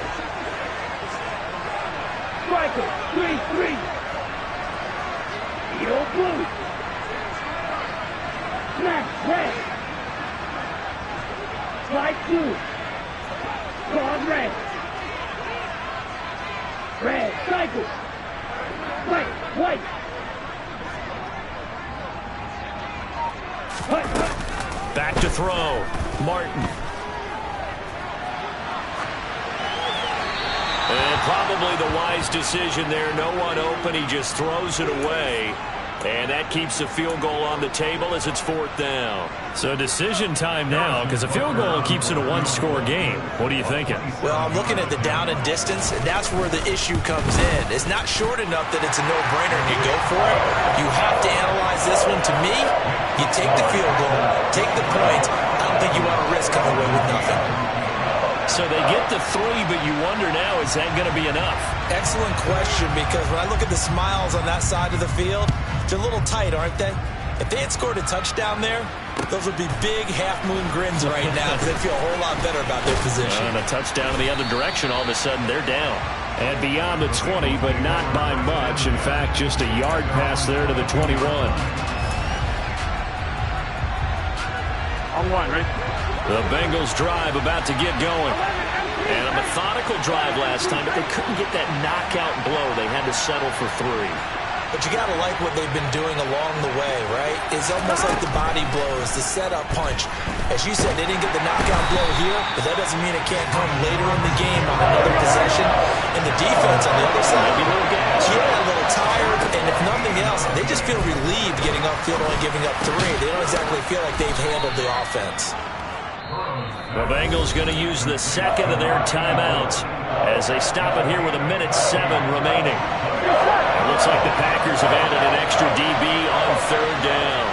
Striker, 3-3. Yo, blue. Smash, red. Slide blue. Cross red. Red, cycle. White, white. Hut, hut.
Back to throw. Martin. And probably the wise decision there. No one open. He just throws it away. And that keeps the field goal on the table as it's 4th down. So decision time now, because a field goal keeps it a one-score game. What are you thinking?
Well, I'm looking at the down and distance, and that's where the issue comes in. It's not short enough that it's a no-brainer and you go for it. You have to analyze this one. To me, you take the field goal, take the points. I don't think you want to risk coming away with nothing.
So they get the 3, but you wonder now, is that going to be enough?
Excellent question, because when I look at the smiles on that side of the field, they're a little tight, aren't they? If they had scored a touchdown there, those would be big half-moon grins right now because they feel a whole lot better about their position.
And a touchdown in the other direction, all of a sudden they're down. And beyond the 20, but not by much. In fact, just a yard pass there to the 21.
On one, right?
The Bengals drive about to get going. And a methodical drive last time, but they couldn't get that knockout blow. They had to settle for 3.
But you got to like what they've been doing along the way, right? It's almost like the body blows, the setup punch. As you said, they didn't get the knockout blow here, but that doesn't mean it can't come later in the game on another possession. And the defense on the other side,
maybe a little gas.
Yeah, a little tired, and if nothing else, they just feel relieved getting upfield only giving up 3. They don't exactly feel like they've handled the offense.
The Bengals going to use the second of their timeouts as they stop it here with 1:07 remaining. It looks like the Packers have added an extra DB on 3rd down.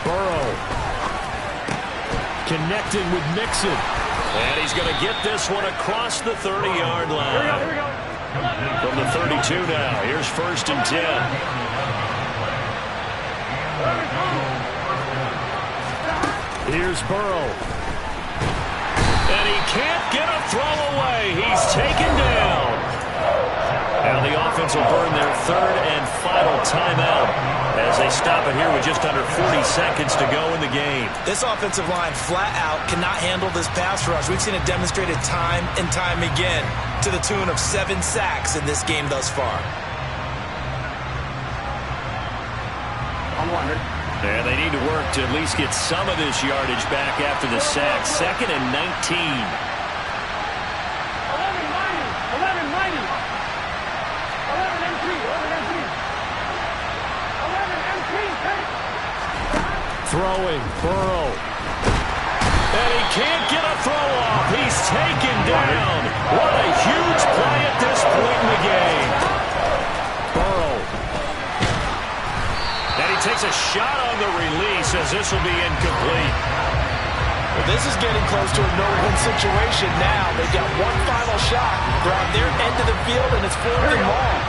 Burrow connecting with Mixon. And he's going to get this one across the 30-yard line. From the 32 now, here's 1st and 10. Here's Burrow. And he can't get a throw away. He's taken down. And the offense will burn their 3rd and final timeout as they stop it here with just under 40 seconds to go in the game.
This offensive line flat out cannot handle this pass rush. We've seen it demonstrated time and time again to the tune of 7 sacks in this game thus far.
On one, right?
And they need to work to at least get some of this yardage back after the sack. 2nd and 19.
11 mighty. 11 MT. 11 MT. 11 MT.
Throwing, Burrow. And he can't get a throw off. He's taken down. What a huge play at this point in the game. Burrow. And he takes a shot on the release as this will be incomplete.
Well, this is getting close to a no-win situation now. They've got one final shot. They're on their end of the field, and it's 4th and long.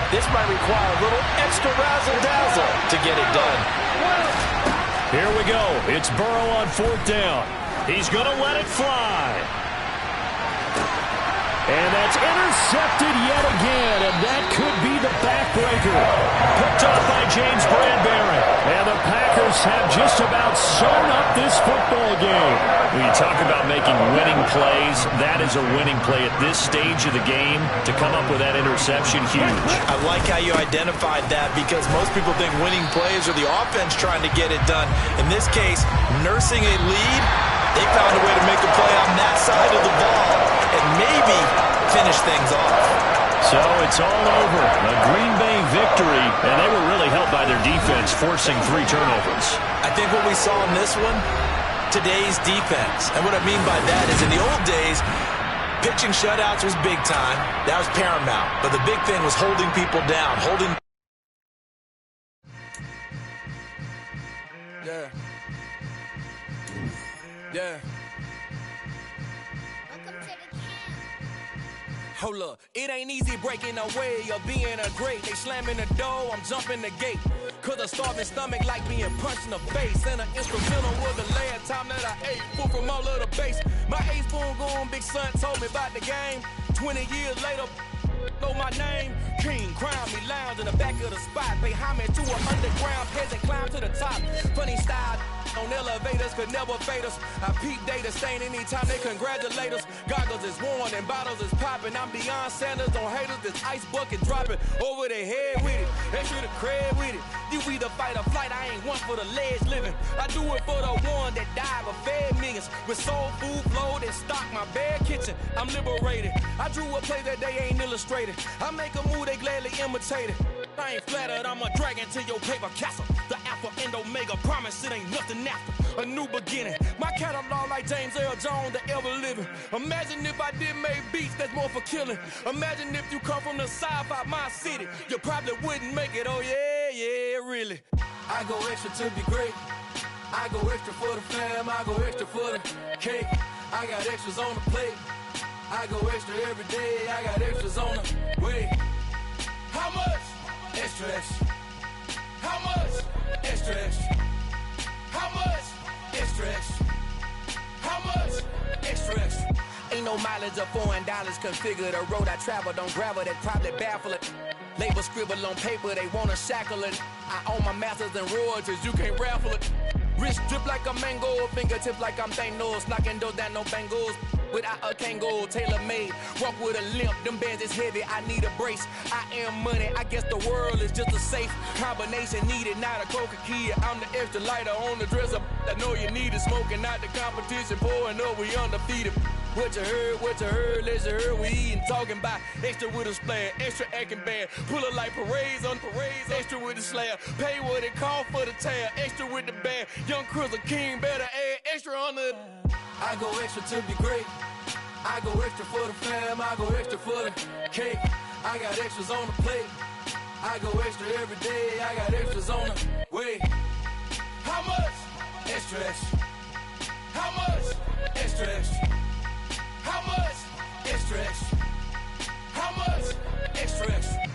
This might require a little extra razzle-dazzle to get it done.
Here we go. It's Burrow on 4th down. He's going to let it fly. And that's intercepted yet again, and that could be the backbreaker. Picked off by James Bradbury. And the Packers have just about sewn up this football game. When you talk about making winning plays, that is a winning play at this stage of the game. To come up with that interception, huge.
I like how you identified that because most people think winning plays are the offense trying to get it done. In this case, nursing a lead, they found a way to make a play on that side of the ball and maybe finish things off.
So it's all over. A Green Bay victory, and they were really helped by their defense forcing 3 turnovers.
I think what we saw in this one, today's defense. And what I mean by that is in the old days, pitching shutouts was big time. That was paramount. But the big thing was holding people down, holding.
Yeah. Yeah. Hold up, it ain't easy breaking away or being a great. They slamming the door, I'm jumping the gate. Cause a starving stomach like being punched in the face. And an instrumental was the last time that I ate food from all of the base. My A-spoon going, big son told me about the game. 20 years later, know my name. King, crown me, lounge in the back of the spot. Pay homage to an underground peasant, climb to the top. Funny style. on elevators could never fade us. I peep data stain anytime they congratulate us. Goggles is worn and bottles is popping. I'm Deion Sanders on haters, this ice bucket dropping over their head with it. Extra the cred with it. You either fight or flight, I ain't one for the ledge living. I do it for the one that died but fed millions. With soul food flowed and stocked my bare kitchen. I'm liberated. I drew a play that they ain't illustrated. I make a move, they gladly imitate it. I ain't flattered, I'm a dragon to your paper castle. The Alpha and Omega, promise it ain't nothing after. A new beginning. My catalog like James Earl Jones, the ever living. Imagine if I did make beats that's more for killing. Imagine if you come from the south out my city. You probably wouldn't make it, oh yeah, really. I go extra to be great. I go extra for the fam, I go extra for the cake. I got extras on the plate. I go extra every day, I got extras on the way. How much? Extra, extra. How much? Extra, extra. How much? Extra, extra. How much? Extra, extra. Ain't no mileage or $4 configure the road I travel. Don't gravel, that probably baffle it. Label scribble on paper, they wanna shackle it. I own my masters and royalties, you can't raffle it. Wrist drip like a mango, fingertips like I'm Thanos, knocking those down no bangles. Without a Kango, tailor-made, walk with a limp, them bands is heavy, I need a brace. I am money, I guess the world is just a safe combination needed, not a coca-key. I'm the extra lighter on the dresser, I know you need it, smoking out the competition, pouring up, we undefeated. What you heard, let's hear we eatin', talking about extra with a splash, extra acting bad, pull it like parades on parades, extra with the slab, pay what it cost for the tab, extra with the bag, young Chris a king, better add extra on the. I go extra to be great. I go extra for the fam, I go extra for the cake. I got extras on the plate. I go extra every day, I got extras on the way. How much? Extra, extra. How much? Extra, extra. How much? Extra, extra. How much? Extra, extra.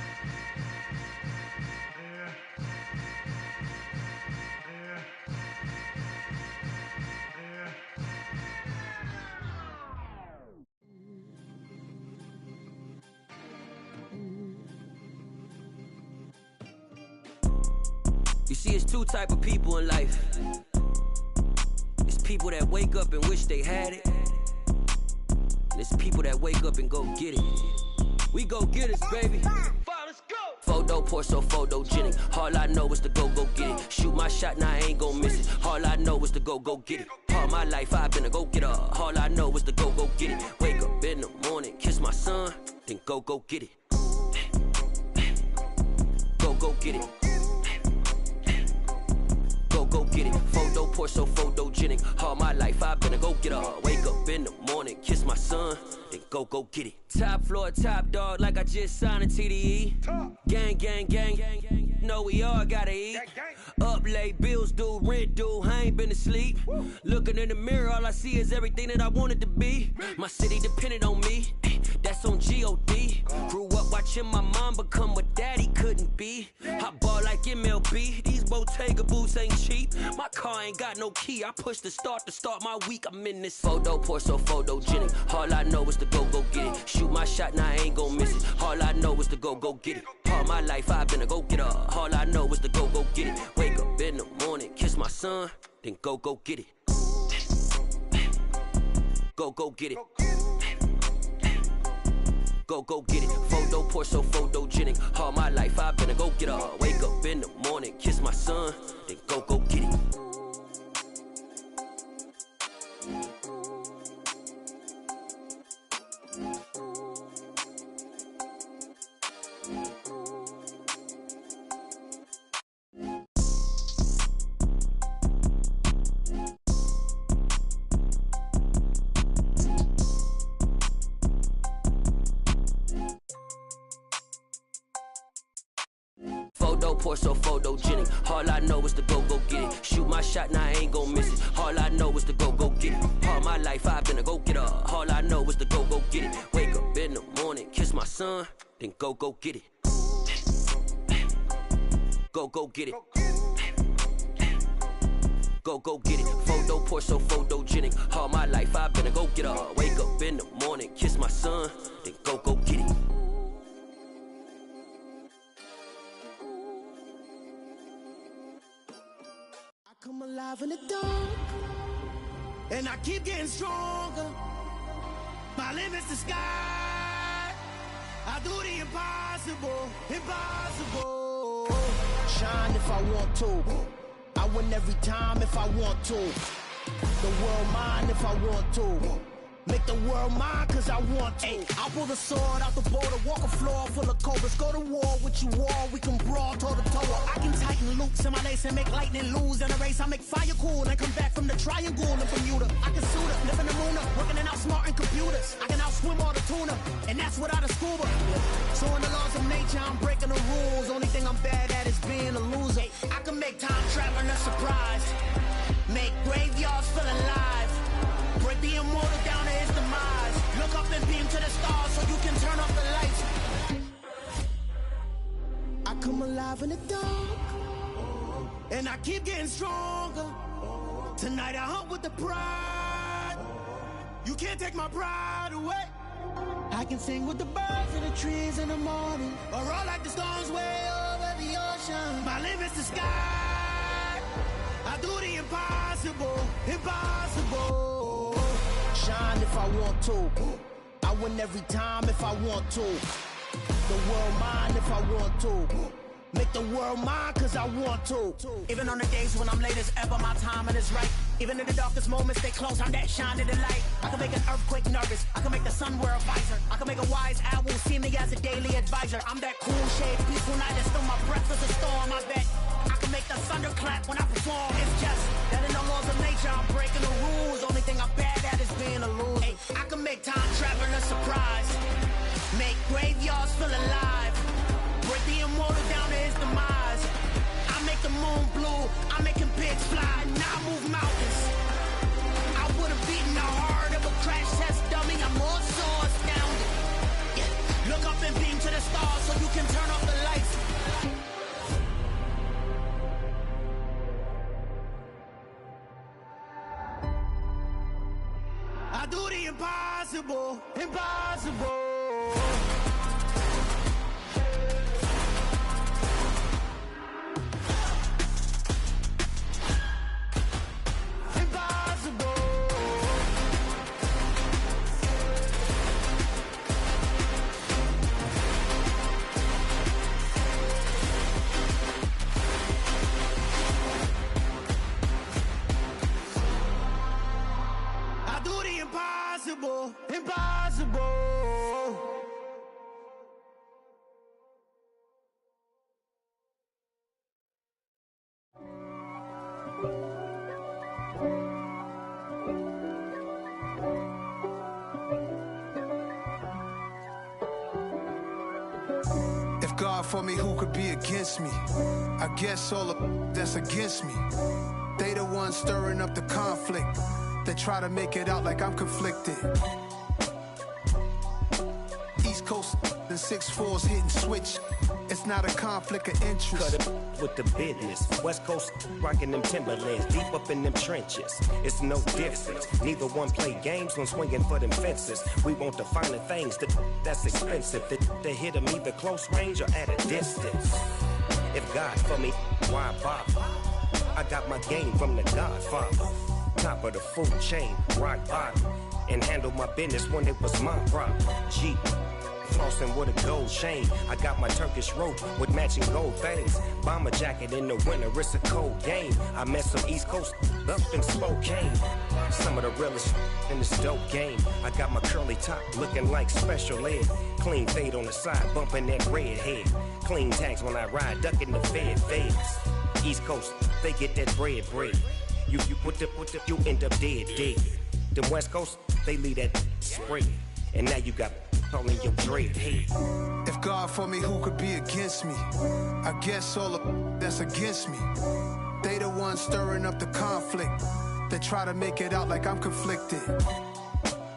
You see, it's two type of people in life. It's people that wake up and wish they had it. And it's people that wake up and go get it. We go get it, baby. Let's go. Photo pour so photogenic. All I know is to go get it. Shoot my shot, now I ain't gon' miss it. All I know is to go get it. All my life I've been a go getter. All I know is to go get it. Wake up in the morning, kiss my son, then go get it. Go get it. Go get it. Photo pour so photogenic. All my life I've been a go getter. Wake up in the morning, kiss my son, then go get it. Top floor, top dog, like I just signed a TDE. Gang, gang, gang, gang, gang. Know we all gotta eat. Up late, bills due, rent due, I ain't been asleep. Looking in the mirror, all I see is everything that I wanted to be. My city depended on me, that's on G.O.D. Grew up watching my mom become what daddy couldn't be. I ball like MLB, these Bottega boots ain't cheap. My car ain't got no key, I push the start to start my week. I'm in this photo pour so photogenic. All I know is to go get it. Shoot my shot, now I ain't gon' miss it. All I know is to go get it. All my life I've been a go getter. All I know is to go get it. Wake up in the morning, kiss my son, then go get it. Go get it. Go get it. Photo pour so photogenic. All my life I've been a go getter. Wake up in the morning, kiss my son, then go get it. Photo pour so photogenic. All I know is to go get it. Shoot my shot, now I ain't gon' miss it. All I know is to go get it. All my life I've been a go getter. All I know is to go get it. Wake up in the morning, kiss my son, then go get it. Go get it. Go get it. Photo pour so photogenic. All my life I've been a go getter. Wake up in the morning, kiss my son, then go get it.
Come alive
alive in the dark, and I keep getting stronger. My limit's the sky. I do the impossible, impossible. Shine if I want to. I win every time if I want to. The world mine if I want to. Make the world mine cause I want to. I'll pull the sword out the border, walk a floor full of cobras. Go to war with you all, we can brawl toe to toe. I can tighten loops in my lace and make lightning lose in a race. I make fire cool and come back from the triangle in Bermuda. I can suit up, live in the moon up, working and outsmarting computers. I can outswim all the tuna, and that's without a scuba. So in the laws of nature, I'm breaking the rules. Only thing I'm bad at is being a loser. I can make time traveling a surprise, make graveyards feel alive, break the immortal down to his demise. Look up and beam to the stars so you can turn off the lights. I come alive in the dark, and I keep getting stronger. Tonight I hunt with the pride. You can't take my pride away. I can sing with the birds and the trees in the morning, or roll like the storms way over the ocean. My limit's the sky. I do the impossible, impossible. Shine if I want to. I win every time if I want to. The world mine if I want to. Make the world mine cause I want to. Even on the days when I'm late as ever, my timing is right. Even in the darkest moments, stay close, I'm that shining the light. I can make an earthquake nervous, I can make the sun wear a visor. I can make a wise owl see me as a daily advisor. I'm that cool shade, peaceful night, and still my breath is a storm. I bet I can make the thunder clap when I perform. It's just that in the laws of nature, I'm breaking the rules. Only thing I'm bad at is being a loser. I can make time traveling a surprise, make graveyards feel alive, break the immortal down to his demise. I make the moon blue, I'm making pigs fly, now I move mountains. I would've beaten the heart of a crash test dummy, I'm more so astounded. Yeah. Look up and beam to the stars so you can turn off the lights. I do the impossible, impossible. Impossible, impossible.
If God for me, who could be against me? I guess all of that's against me. They the ones stirring up the conflict. They try to make it out like I'm conflicted. East Coast and 6'4's hitting switch. It's not a conflict of interest.
Cut it with the business. West Coast rocking them Timberlands, deep up in them trenches. It's no difference. Neither one play games when swinging for them fences. We want the finer things that's expensive. They hit them either close range or at a distance. If God for me, why bother? I got my game from the Godfather. Top of the food chain, rock bottom, and handle my business when it was my problem. G, flossing with a gold chain. I got my Turkish rope with matching gold things. Bomber jacket in the winter, it's a cold game. I met some East Coast up in Spokane. Some of the realest in this dope game. I got my curly top looking like special ed. Clean fade on the side, bumping that red head. Clean tags when I ride, ducking the feds. East Coast, they get that bread. You put the, you end up dead. Them West Coast, they leave that spray. And now you got all in your dread head.
If God for me, who could be against me? I guess all of that's against me. They the ones stirring up the conflict. They try to make it out like I'm conflicted.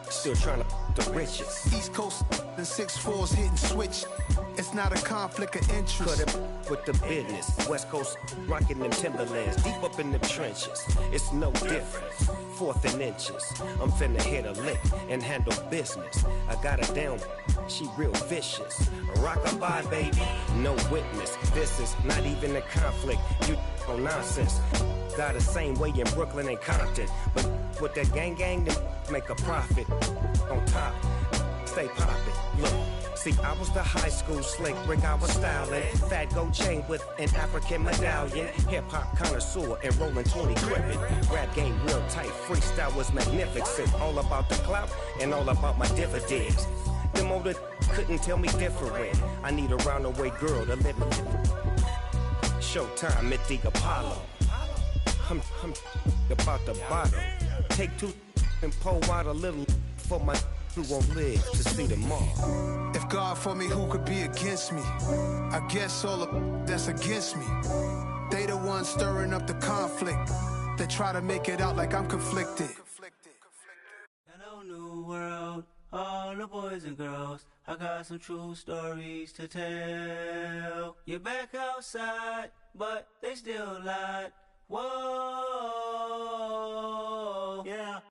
Still trying to the riches.
East Coast and 6'4's hitting switch. It's not a conflict of interest.
Cut it with the business. West Coast rocking them Timberlands, deep up in them trenches. It's no difference. 4th and inches. I'm finna hit a lick and handle business. I got her down, she real vicious. Rock-a-bye, baby, no witness. This is not even a conflict. You on nonsense. Got the same way in Brooklyn and Compton. But with that gang, they make a profit. On top, stay poppin'. Look. See, I was the high school slick Rick, I was styling. Fat gold chain with an African medallion. Hip-hop connoisseur and rolling 20 gripping. Rap game real tight, freestyle was magnificent. All about the clout and all about my dividends. Them older couldn't tell me different. I need a roundaway girl to live in. Showtime at the Apollo. I'm about the bottom. Take two and pour out a little for my who won't live to see tomorrow.
If God for me, who could be against me? I guess all the that's against me. They the ones stirring up the conflict. They try to make it out like I'm conflicted.
Hello, new world, all the boys and girls. I got some true stories to tell. You're back outside, but they still lied. Whoa, yeah.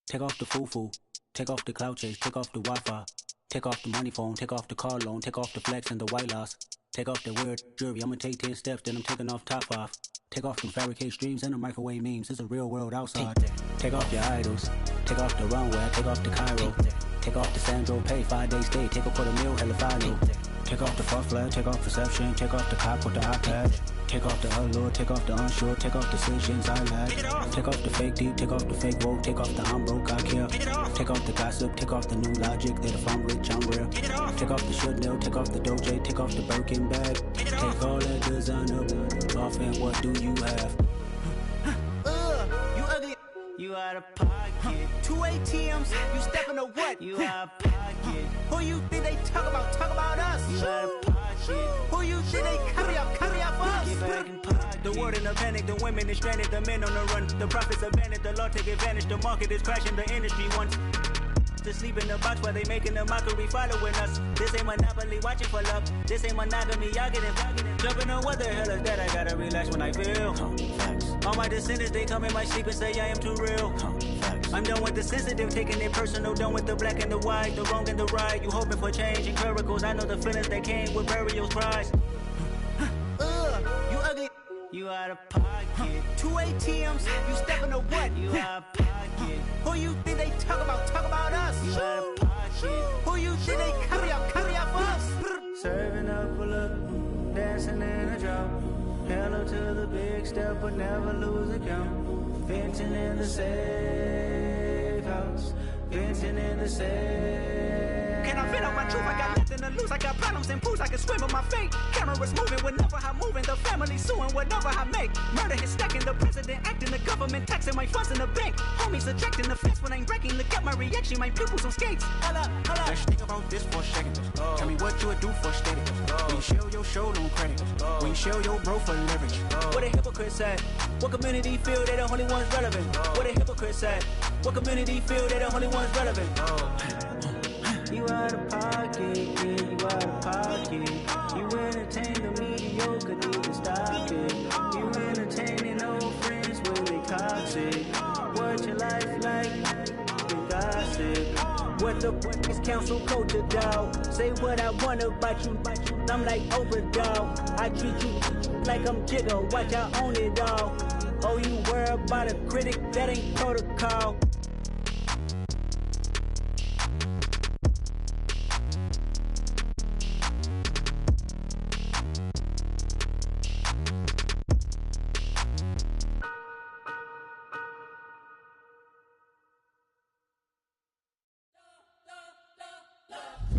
Take off the foo-foo. Take off the cloud chase, take off the Wi-Fi. Take off the money phone, take off the car loan, take off the flex and the white loss. Take off the weird jewelry, I'ma take 10 steps, then I'm taking off top off. Take off them fabricated streams and the microwave memes, it's a real world outside. Take off your idols, take off the runway, take off the Cairo. Take off the Sandro Pay, 5-day stay, take a $250,000, hella follow. Take off the false flag, take off perception, take off the cop with the iPad. Take off the allure, take off the unsure, take off decisions I lack. Take off the fake deep, take off the fake woke, take off the I'm broke, I care. Take off the gossip, take off the new logic that if I'm rich, I'm real. Take off the should know, take off the Doja, take off the Birkin bag. Take all that designer off and what do you have?
You ugly. You out of pocket. 2 ATMs, you stepping to what? You out of pocket. Who you think they talk about? Talk about us. You out of pocket. Who you think they carry up us? Get back in pocket. The world in a panic, the women is stranded, the men on the run. The profits abandoned, the law take advantage. The market is crashing, the industry wants to sleep in the box while they making a mockery following us. This ain't Monopoly, watching for love. This ain't monogamy, y'all getting jumping on what the hell is that? I gotta relax when I feel. All my descendants, they come in my sleep and say I am too real. I'm done with the sensitive, taking it personal. Done with the black and the white, the wrong and the right. You hoping for change and miracles. I know the feelings that came with burials, cries. You ugly. You out of pocket. 2 ATMs, you stepping to what? You out of pocket. Who you think they talk about? Talk about us. You out of pocket. Who you think they carry up us? Serving up a look, dancing in a drop. Hello to the big step, but never lose a count. Venting in the safe house. Venting in the safe. Can I vent out my truth? I got nothing to lose. I got problems and proofs. I can swim with my fate. Cameras moving whenever I'm moving. The family suing whatever I make. Murder is stacking. The president acting. The government taxing my funds in the bank. Homies attracting the fence when I'm breaking. Look at my reaction. My pupils on skates. Hold up.
Let's think about this for a second. Tell me what you would do for steady. When you show your show, no credit. When you show your bro for leverage.
What a hypocrite said. What community feel they the only ones relevant? What a hypocrite said. What community feel they the only ones relevant? You out of pocket, yeah, you out of pocket. You entertain the mediocre, need to stop it. You entertaining old friends when they toxic. What your life like? You gossip. What the fuck is council culture, dog? Say what I want about you. I'm like overdog. I treat you like I'm Jigga. Watch I own it all. Oh, you worry about a critic? That ain't protocol.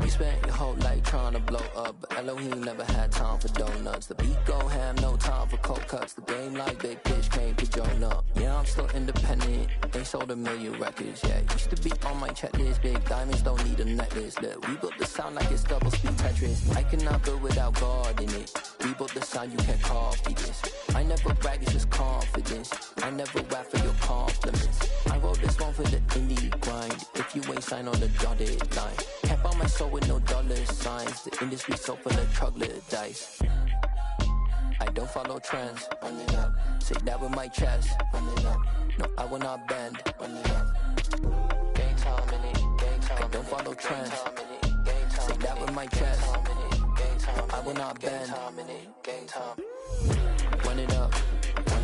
Spent your whole life trying to blow up, but Elohim never had time for donuts. The beat gon' have no time for cold cuts. The game like Big Pitch came to join up. Yeah, I'm still independent. They sold 1 million records. Yeah, used to be on my checklist. Big diamonds don't need a necklace. Look, we built the sound like it's double speed Tetris. I cannot build without God in it. We built the sound, you can't copy this. I never brag, it's just confidence. I never rap for your compliments. I wrote this one for the indie grind. If you ain't signed on the dotted line, can't buy my soul with no dollar signs. The industry so full of troglodytes. I don't follow trends. Run it up. Say that with my chest. Run it up. No, I will not bend. Run it up. Gang time in it. Gang time. I don't follow trends. Say that with my chest. I will not bend. Gang time. Run it up. Run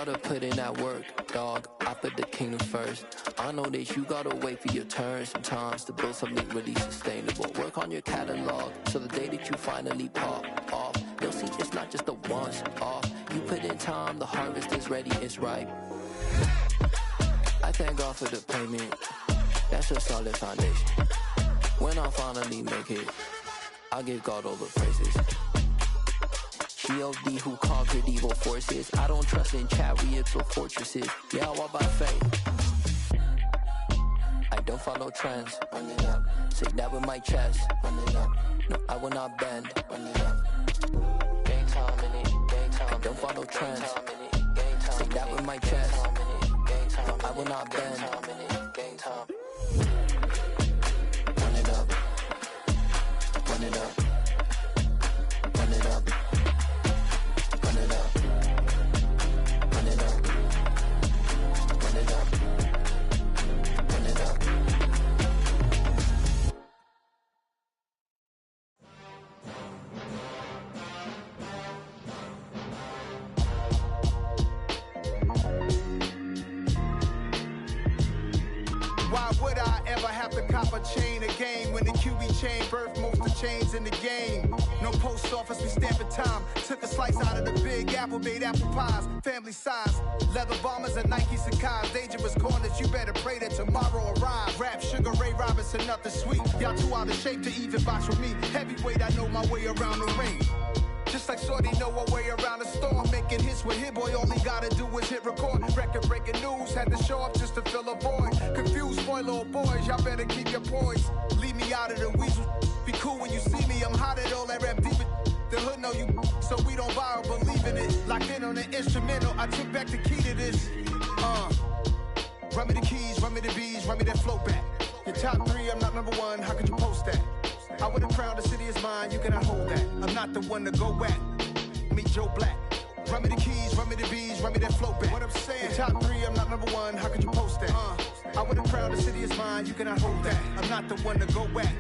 gotta put in that work, dog. I put the kingdom first. I know that you gotta wait for your turn sometimes to build something really sustainable. Work on your catalog, so the day that you finally pop off, you'll see it's not just a once off. You put in time, the harvest is ready, it's ripe. I thank God for the payment. That's a solid foundation. When I finally make it, I'll give God all the praises. G.O.D. who conquered evil forces. I don't trust in chariots or fortresses. Yeah, I walk by faith. I don't follow trends. Run it up. Say that with my chest. Run it up. No, I will not bend. Run it up. Gang time in it. Gang time. I don't follow trends. Say that with my chest. No, I will not bend. Gang time. Run it up. Run it up. Run it up. Run it up. Run it up. Run it up. Run it up.
Why would I ever have to cop a chain again when the QB chain birthed most of the chains in the game? No post office, we stamping time. Took a slice out of the big apple, made apple pies, family size. Leather bombers and Nike Sacai's, dangerous corners, you better pray that tomorrow arrives. Rap, Sugar Ray Robinson, nothing sweet. Y'all too out of shape to even box with me. Heavyweight, I know my way around the ring. Just like Shorty know her way around the storm. Making hits with Hit Boy, all he gotta do is hit record. Record breaking news, had to show up just to fill a void. Confused, spoiler boys, y'all better keep your poise. Leave me out of the weasel. Be cool when you see me, I'm hot at all that rap deep. The hood know you, so we don't borrow, believe in it. Locked in on the instrumental, I took back the key to this. Run me the keys, run me the bees, run me that flow back. Your top three, I'm not number one, how could you post that? I would have crowned the city is mine, you cannot hold that. I'm not the one to go at. Meet Joe Black. Run me the keys, run me the bees, run me that flow back. What I'm saying, your top three, I'm not number one, how could you post that? I would have crowned the city is mine, you cannot hold that. I'm not the one to go at.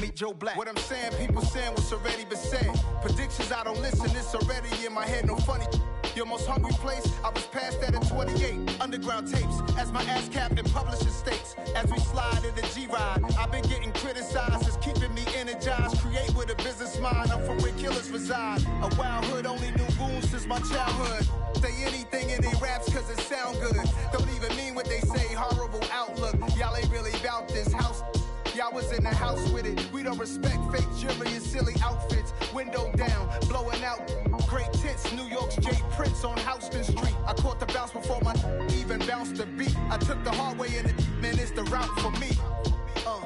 Meet Joe Black. What I'm saying, people saying what's already been said. Predictions, I don't listen, it's already in my head, no funny. Your most hungry place, I was past that at 28. Underground tapes, as my ass cap in publishing states. As we slide in the G-Ride, I've been getting criticized, it's keeping me energized. Create with a business mind, I'm from where killers reside. A wild hood, only knew goons since my childhood. Say anything in they raps cause it sound good. Don't even mean what they say, horrible outlook. Y'all ain't really about this house. Y'all was in the house with it. We don't respect fake jewelry and silly outfits. Window down, blowing out. Great tits, New York's J. Prince on Houston Street. I caught the bounce before my even bounced the beat. I took the hard way and man, it's the route for me.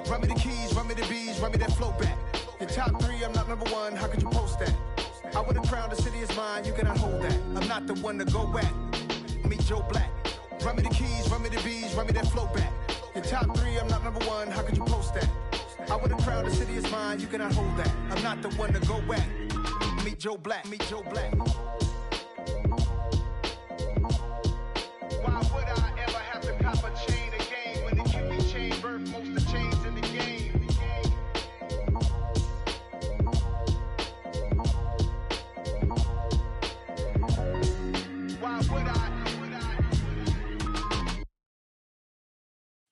Run me the keys, run me the bees, run me that flow back. Your top three, I'm not number one, how could you post that? I would have crowned the city is mine, you cannot hold that. I'm not the one to go at. Meet Joe Black. Run me the keys, run me the bees, run me that flow back. Your top three, I'm not number one, how could you post that? I would have crowned the city is mine, you cannot hold that. I'm not the one to go at. Meet Joe Black, meet Joe Black. Why would I ever have to cop a chain again when the QB chain birthed most of the chains in the game? Why would I?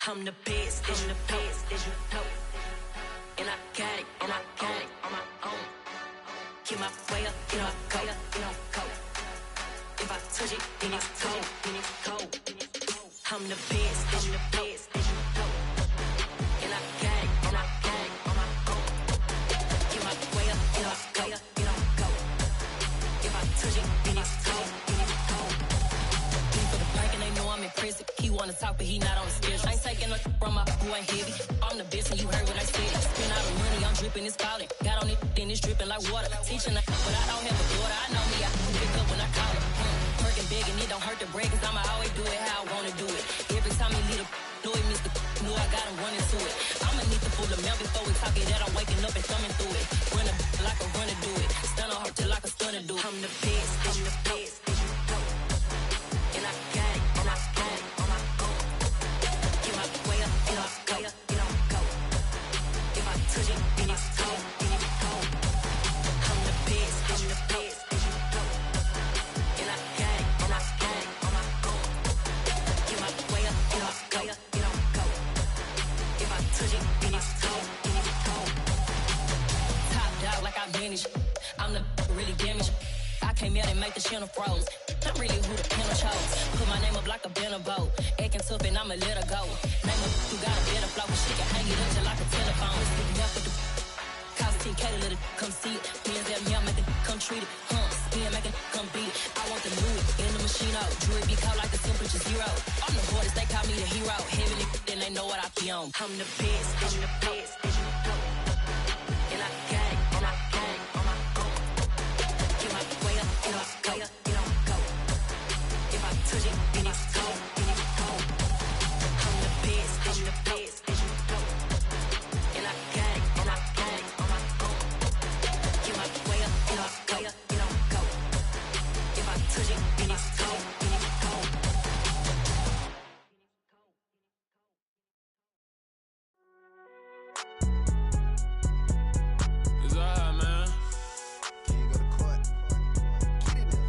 I'm the best, I'm the best, as you know. And I got it, and I got it on my own. Get my way up, get my go, get on go. If I touch it, then it's cold, then it's cold. I'm the best, as you know. And I got it, and I got it on my own. Get my way up, get my go, get on go. If I touch it, then it's cold, then it's cold. For the bank and they know I'm in prison. He wanna talk, but he not on the schedule. I ain't taking no from my boy heavy. I'm the best and you heard what I said. Spend all the money, I'm dripping, it's falling. Got on it, then it's dripping like water. Teaching her, but I don't have a daughter. I know me, I can pick up when I call her. Working big and it don't hurt the break, cause I'ma always do it how I wanna do it. Every time he lead a do it, Mr. Knew I got him running to it. I'ma need to pull the mail before we talk it that I'm waking up and thumbing through it. Run a like a runner do it. Stun on her till like a stunner do it. I'm the best, I'm the best. And I got it, and I got it on my own. Get my way up, get my go, get on go. If I touch it, then it's cold, then it's cold. I'm the best, I'm the best. And I got it, and I got it on can't melt and make the channel froze. I'm really who the pen chose. Put my name up like a banner boat. Acting tough and I'ma let her go. Name her who got a better flow, but she can hang it up just like a telephone. Sleeping up with the cost 10K to let it come see it. Me and them young make it come treat it. Spin make it come beat it. I want the new in the machine out. Jewelry be caught like the temperature zero. I'm the hardest, they call me the hero. Heavenly, then they know what I be on. I'm the best, I'm the best, and you know. And I got it, and I got it on my own. Get my way up, and I go, and I go. If I touch it, then it's cold, then it's cold. I'm the best, I'm the best, and you know. And I got it, and I got it on my own. Get my way up, and I go, and I go. If I touch it, then it's cold, then it's cold.
It's all hot, man.
Can you go to court? Get it now.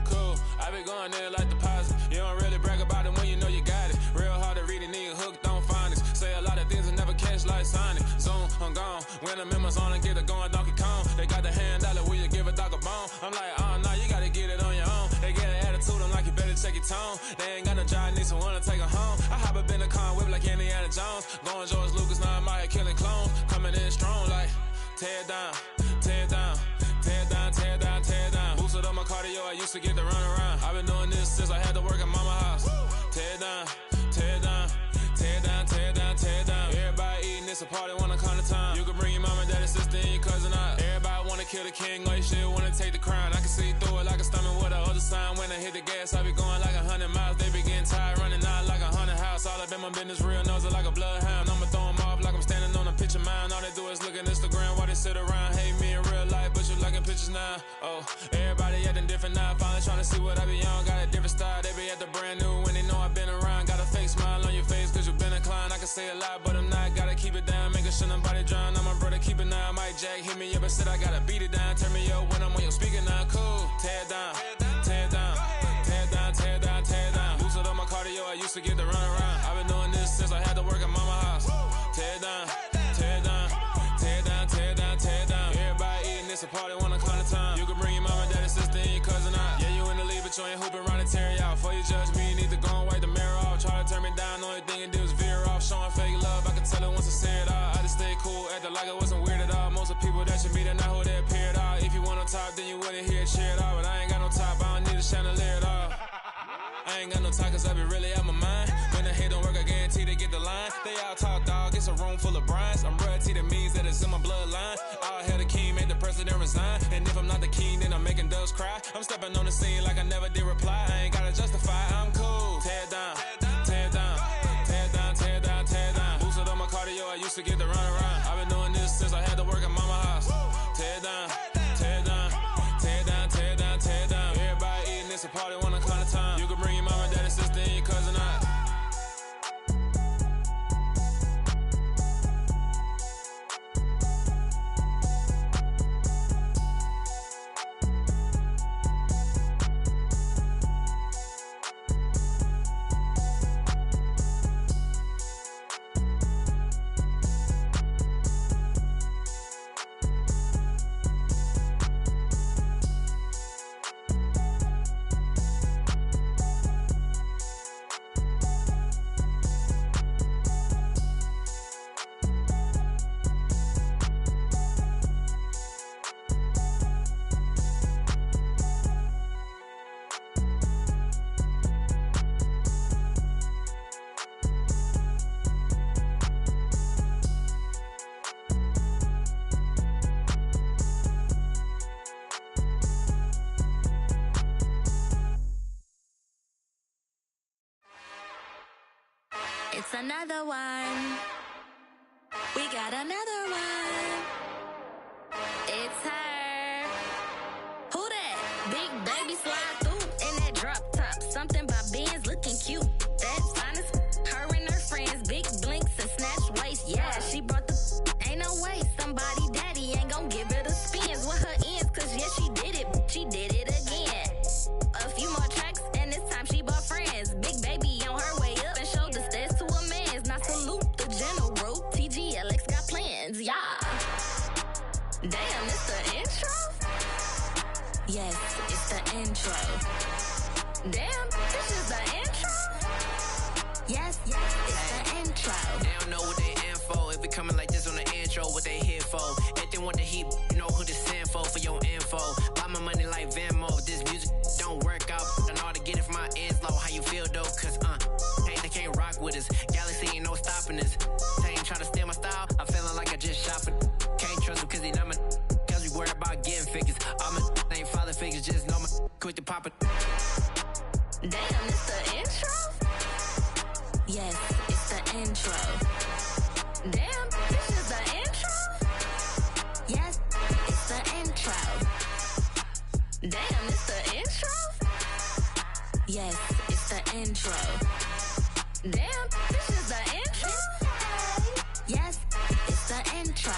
Cool, I been going there like deposit. You don't really brag about it when you know you got it. Real hard to read it, nigga hooked on phonics. Say a lot of things and never catch like Sonic. Zoom, I'm gone. When I'm in my zone and get it going Donkey Kong. They got the $100, will you give a dog a bone? I'm like, oh no, you gotta get it on your own. They get an attitude, I'm like, you better check your tone. They ain't got no job, need someone to take her home. I hop up in the car and whip like Indiana Jones. Going George Lucas, now I'm out here killing clones. Coming in strong like, tear it down, tear it down. Tear it down, tear it down, tear it down. Boosted up my cardio, I used to get to run around. I've been doing this since I had to work at mama house. Tear it down, tear it down, tear it down, tear it down, tear it down. Everybody eating, it's a party, wanna come to time. You can bring your mama, daddy, sister, and your cousin out. Everybody wanna kill the king, or you shit wanna take the crown. I can see through it like a stomach with a other sign. When I hit the gas, I be going like 100 miles. They be getting tired, running out like a 100 house. All up in my business, real nose it like a bloodhound. I'ma throw 'em off like I'm standing on a picture mound. All they do is look at Instagram while they sit around. Hate me in real life, but you liking pictures now. Oh, everybody acting different now. Finally trying to see what I be on. Got a different style, they be at the brand new when they know I've been around. Got a fake smile on your face cause you been inclined. I can say a lot, but I'm not. Gotta keep it down, making sure nobody drown. I'm my brother, keep it now. Mike Jack hit me up and said I gotta beat it down. Turn me up when I'm on your speaker now. Cool, tear it down, tear it down, tear it down, tear it down, tear it down. Boosted up my cardio, I used to get to run around. I've been doing this since I had to work at mama house. Tear it down, tear it down, tear it down, tear it down, tear it down. Everybody eating, it's a party, wanna come to time. You can bring your mama, daddy, sister, and your cousin out. Yeah, you in the lead, but you ain't hooping around and tear out. Before you judge me, you need to go and wipe the mirror off. Try to turn me down, only thing you do is veer off. Showing fake love, I can tell it once I say it all. I just stay cool, acting like it wasn't weird at all. Most of the people that you meet are not who they appear at all. If you want on top, then you wouldn't hear it cheer at all. But I ain't got no top, I don't need a chandelier at all. I ain't got no time cause I be really out my mind. When the hate don't work, I guarantee they get the line. They all talk dog, it's a room full of brinds. I'm royalty, that means that it's in my bloodline. All hail the king, made the president resign. And if I'm not the king, then I'm making doves cry. I'm stepping on the scene like I never did reply. I ain't gotta justify, I'm cool. Tear it down, tear it down, tear it down, tear it down, tear it down. Boosted up my cardio, I used to get to run around. I've been doing this since I had to work at mama house. Tear it down, tear it down, tear it down, tear it down, tear it down. Everybody eating, it's a party, wanna come to time. You can bring your mama, daddy, sister, and your cousin out.
It's another one. We got another one. It's her. Who that? Big baby slide through in that drop top. Something by Benz looking cute. That's fine as her and her friends. Big blinks and snatch waist. Yeah, she brought the ain't no way. Somebody daddy ain't gon' give her the spins with her ends. Cause yeah, she did it. She did it again. A few more tracks and this time she bought friends. Big baby on her way up and showed the stairs to a man's. Now salute the general. TGLX got plans, yeah. Damn, it's the intro? Yes, it's the intro. Damn, this is the intro? Yes, it's the intro.
They don't know what they in for. If we coming like this on the intro, what they here for? If they want the heat, you know who to send for your info. Buy my money like Venmo. If this music don't work out, I know how to get it from my ends low. How you feel though? Cause hey, they can't rock with us. Galaxy ain't no stopping us. They ain't trying to steal my style. I'm feeling like I just shot for. Can't trust him cause he not my. Cause we worried about getting figures. All my ain't father figures, just know my quick to pop it.
Damn, it's the intro? Yes, it's the intro. Damn, this is the intro? Yes, it's the intro. Damn, it's the intro? Yes, it's the intro. Damn, this is the intro? Yes, it's the intro.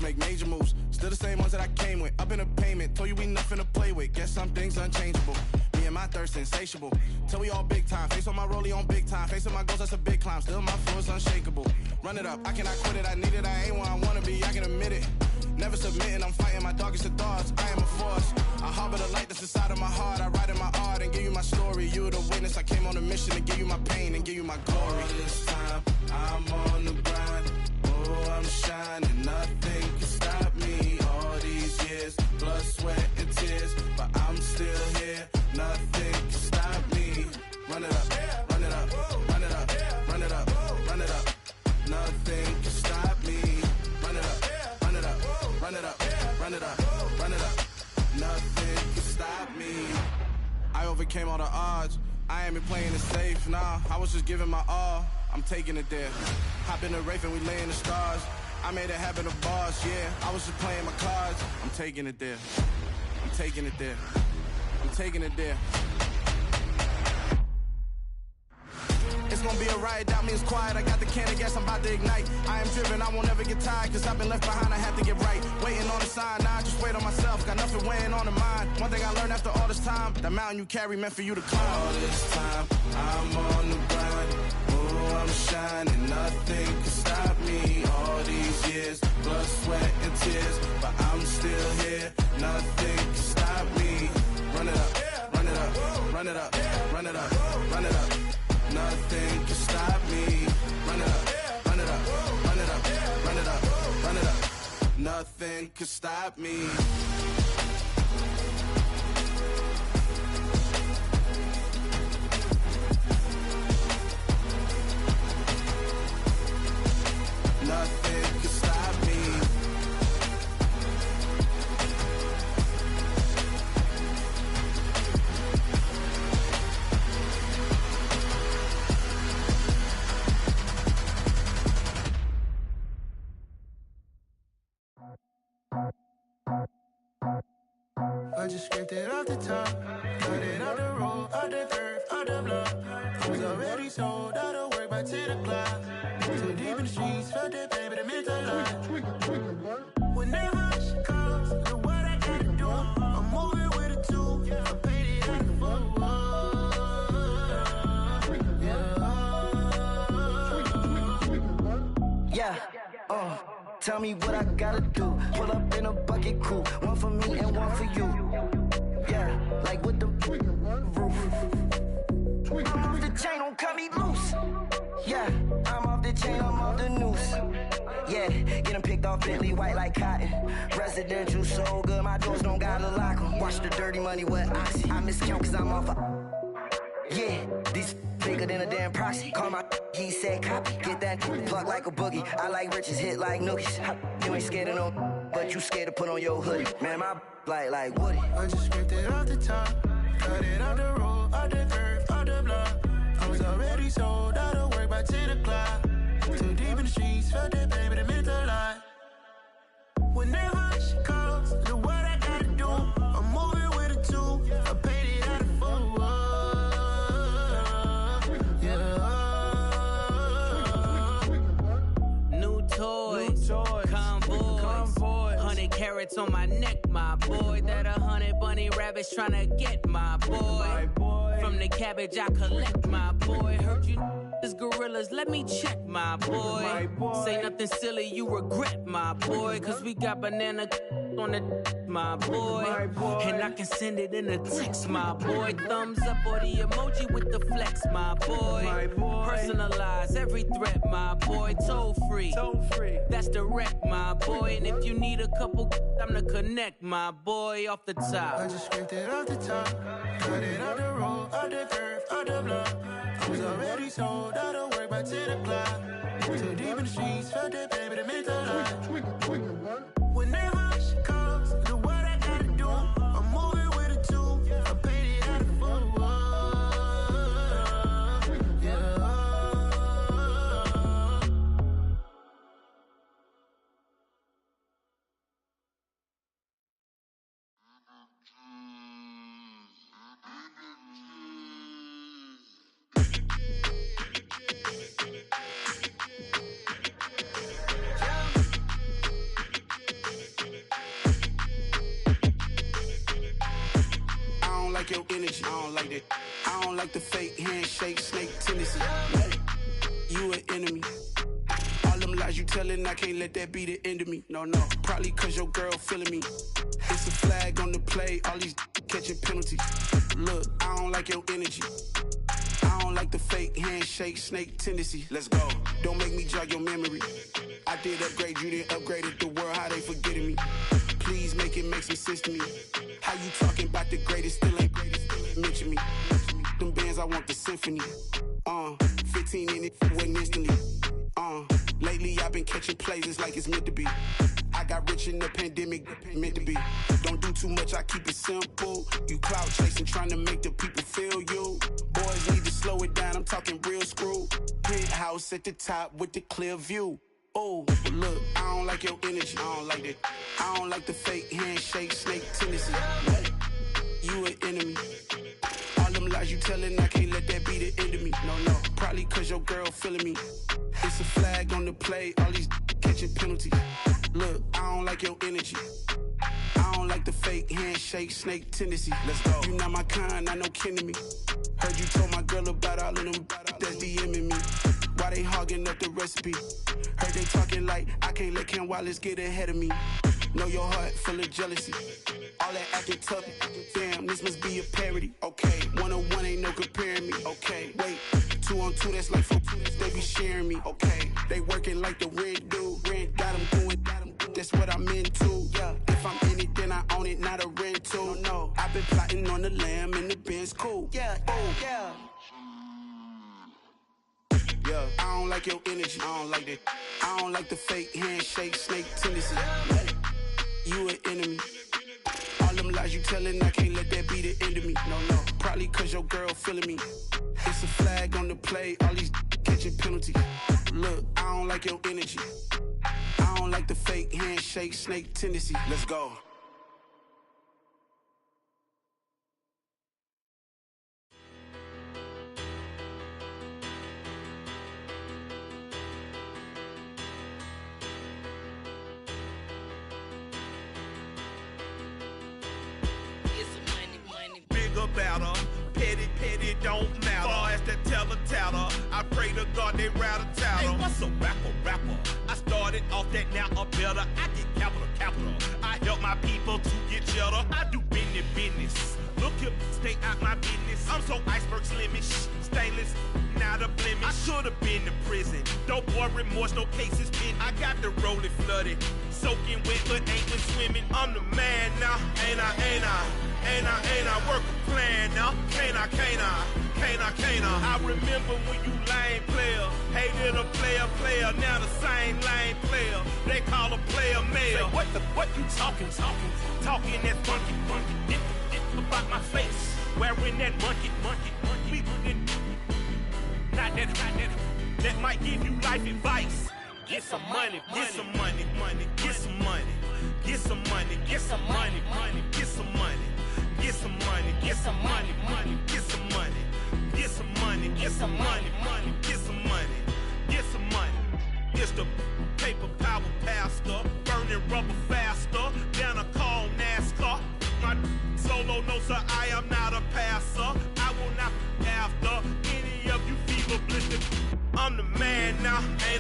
Make major moves, still the same ones that I came with. Up in a payment, told you we nothing to play with. Guess some things unchangeable. Me and my thirst insatiable. Till we all big time. Face on my rollie on big time. Facing my goals, that's a big climb. Still my flow is unshakable. Run it up, I cannot quit it. I need it, I ain't where I wanna be. I can admit it. Never submitting, I'm fighting my darkest of thoughts. I am a force. I harbor the light that's inside of my heart. I write in my art and give you my story. You the witness. I came on a mission to give you my pain and give you my glory. All this time, I'm on the grind. Oh, I'm shining. Nothing can stop me. All these years, blood, sweat, and tears. But I'm still here. Nothing can stop me. Run it up, run it up, run it up, run it up, run it up. Nothing can stop me. Run it up, run it up, run it up, run it up, run it up. Nothing can stop me. I overcame all the odds. I ain't been playing it safe, nah. I was just giving my all. I'm taking it there. Hop in the Wraith and we lay in the stars. I made it happen to bars, yeah. I was just playing my cards. I'm taking it there. I'm taking it there. I'm taking it there. It's gonna be a riot, doubt me it's quiet. I got the can of gas, I'm about to ignite. I am driven, I won't ever get tired. Cause I've been left behind, I have to get right. Waiting on a sign, now I just wait on myself. Got nothing weighing on the mind. One thing I learned after all this time, the mountain you carry meant for you to climb. All this time, I'm on the grind. Oh, I'm shining, nothing can stop me. All these years, blood, sweat, and tears. But I'm still here, nothing can stop me. Run it up, run it up, run it up, run it up, run it up. Nothing can stop me. Run it up, run it up, run it up, run it up, run it up. Nothing can stop me. Nothing can stop me.
I just scraped it off the top, cut it out the road, out the curve, out the block. I was already sold, out of work by 10 o'clock. Too deep in the streets, felt that pain, but it meant a lot. Whenever she calls, do what I gotta do. I'm moving with a two, I paid it out the fool.
Yeah, tell me what I gotta do. Pull up in a bucket crew, one for me and one for you. Yeah, like with the roof. I'm off the chain, don't cut me loose. Yeah, I'm off the chain, I'm off the noose. Yeah, getting picked off Bentley white like cotton. Residential so good, my doors don't gotta lock 'em. Watch the dirty money with oxy. I miscount cause I'm off yeah, these bigger than a damn proxy. Call my he said copy. Get that plug like a boogie. I like riches, hit like nookies. You ain't scared of no, but you scared to put on your hoodie. Man, my like Woody.
I just scraped it off the top, cut it out the road, out the curve, out the block. I was already sold, out of work by 10 o'clock. Too deep in the streets, felt that pain, but it meant a lot. Whenever she calls, do what I gotta do.
rats on my neck, my boy. That 100 bunny rabbits tryna get my boy. From the cabbage I collect, my boy. Heard you is gorillas, let me check, my boy. Say nothing silly, you regret, my boy. Cause we got banana on the my boy. And I can send it in a text, my boy. Thumbs up or the emoji with the flex, my boy. Personalize every threat, my boy. Toll free. That's direct, my boy. And if you need a couple, I'm to connect, my boy, off the top.
I just scraped it off the top, cut it out the road, out the curve, out the block. I was already sold, out of work by 10 o'clock. Too deep in the streets, felt that baby to make a lot. Whenever she calls, do what I gotta do. I'm moving with a two, I paid it out of full. Yeah.
Your energy, I don't like that. I don't like the fake handshake, snake tendency. You an enemy. All them lies you telling, I can't let that be the end of me. No, probably cause your girl feeling me. It's a flag on the play, all these catching penalties. Look, I don't like your energy. I don't like the fake handshake, snake tendency. Let's go. Don't make me jog your memory. I did upgrade, you didn't upgrade it. The world, how they forgetting me. Please make it make some sense to me. How you talking about the greatest, still ain't greatest, still ain't mention me. Them bands, I want the symphony. 15 in it, wasn't instantly. Lately I've been catching plays, it's like it's meant to be. I got rich in the pandemic, meant to be. Don't do too much, I keep it simple. You clout chasing, trying to make the people feel you. Boys need to slow it down, I'm talking real screw. Penthouse at the top with the clear view. Oh, look, I don't like your energy, I don't like that. I don't like the fake handshake, snake tendency. You an enemy. All them lies you telling, I can't let that be the end of me. No, probably cause your girl feeling me. It's a flag on the play, all these catching penalties. Look, I don't like your energy. I don't like the fake handshake, snake tendency. Let's go. You not my kind, I know kin to me. Heard you told my girl about all of them that's DMing me. Why they hogging up the recipe? Heard they talking like I can't let Ken Wallace get ahead of me. Know your heart full of jealousy. All that acting tough, damn, this must be a parody. Okay, 1-on-1 ain't no comparing me. Okay, wait, 2-on-2, that's like 4-2, they be sharing me. Okay, they working like the rent dude. Rent got them doing, that's what I'm into. Yeah, if I'm in it, then I own it, not a rental. No, I've been plotting on the lamb and the Benz cool. Yeah, yeah. Yeah, I don't like your energy, I don't like that. I don't like the fake handshake, snake tendency. You an enemy. All them lies you telling, I can't let that be the end of me. No, probably cause your girl feeling me. It's a flag on the play, all these catching penalties. Look, I don't like your energy. I don't like the fake handshake, snake tendency. Let's go.
Better, petty, don't matter. Far as the teller, I pray to God they rattle tattle. Hey, what's a rapper? I started off that, now I'm better. I get capital. I help my people to get cheddar. I do business. Look here, stay out my business. I'm so iceberg slimish, stainless, not a blemish. I should've been to prison. Don't boy remorse, no cases pinned. I got the rolling flooded, soaking wet, but ain't been swimming. I'm the man now, ain't I? Work a plan now, can't I? I remember when you lame player, hated a player, now the same lame player. They call a player mayor. Say, what you talking? Talking that funky, about my face. Wearing that monkey. Not that might give you life advice. Get some money. It's the paper power pastor, burning rubber faster, down a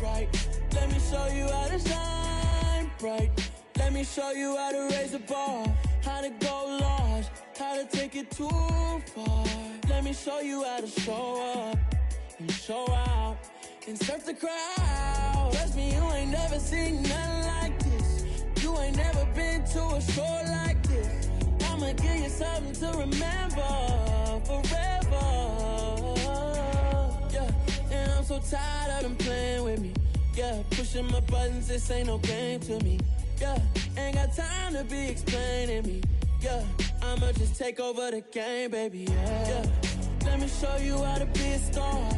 bright. Let me show you how to shine bright. Let me show you how to raise the bar, how to go large, how to take it too far. Let me show you how to show up and show out and surf the crowd. Trust me, you ain't never seen nothing like this. You ain't never been to a show like this. I'ma give you something to remember forever. Yeah, and I'm so tired of them playing with me. Yeah, pushing my buttons, this ain't no game to me. Yeah, ain't got time to be explaining me. Yeah, I'ma just take over the game, baby. Yeah, let me show you how to be a star.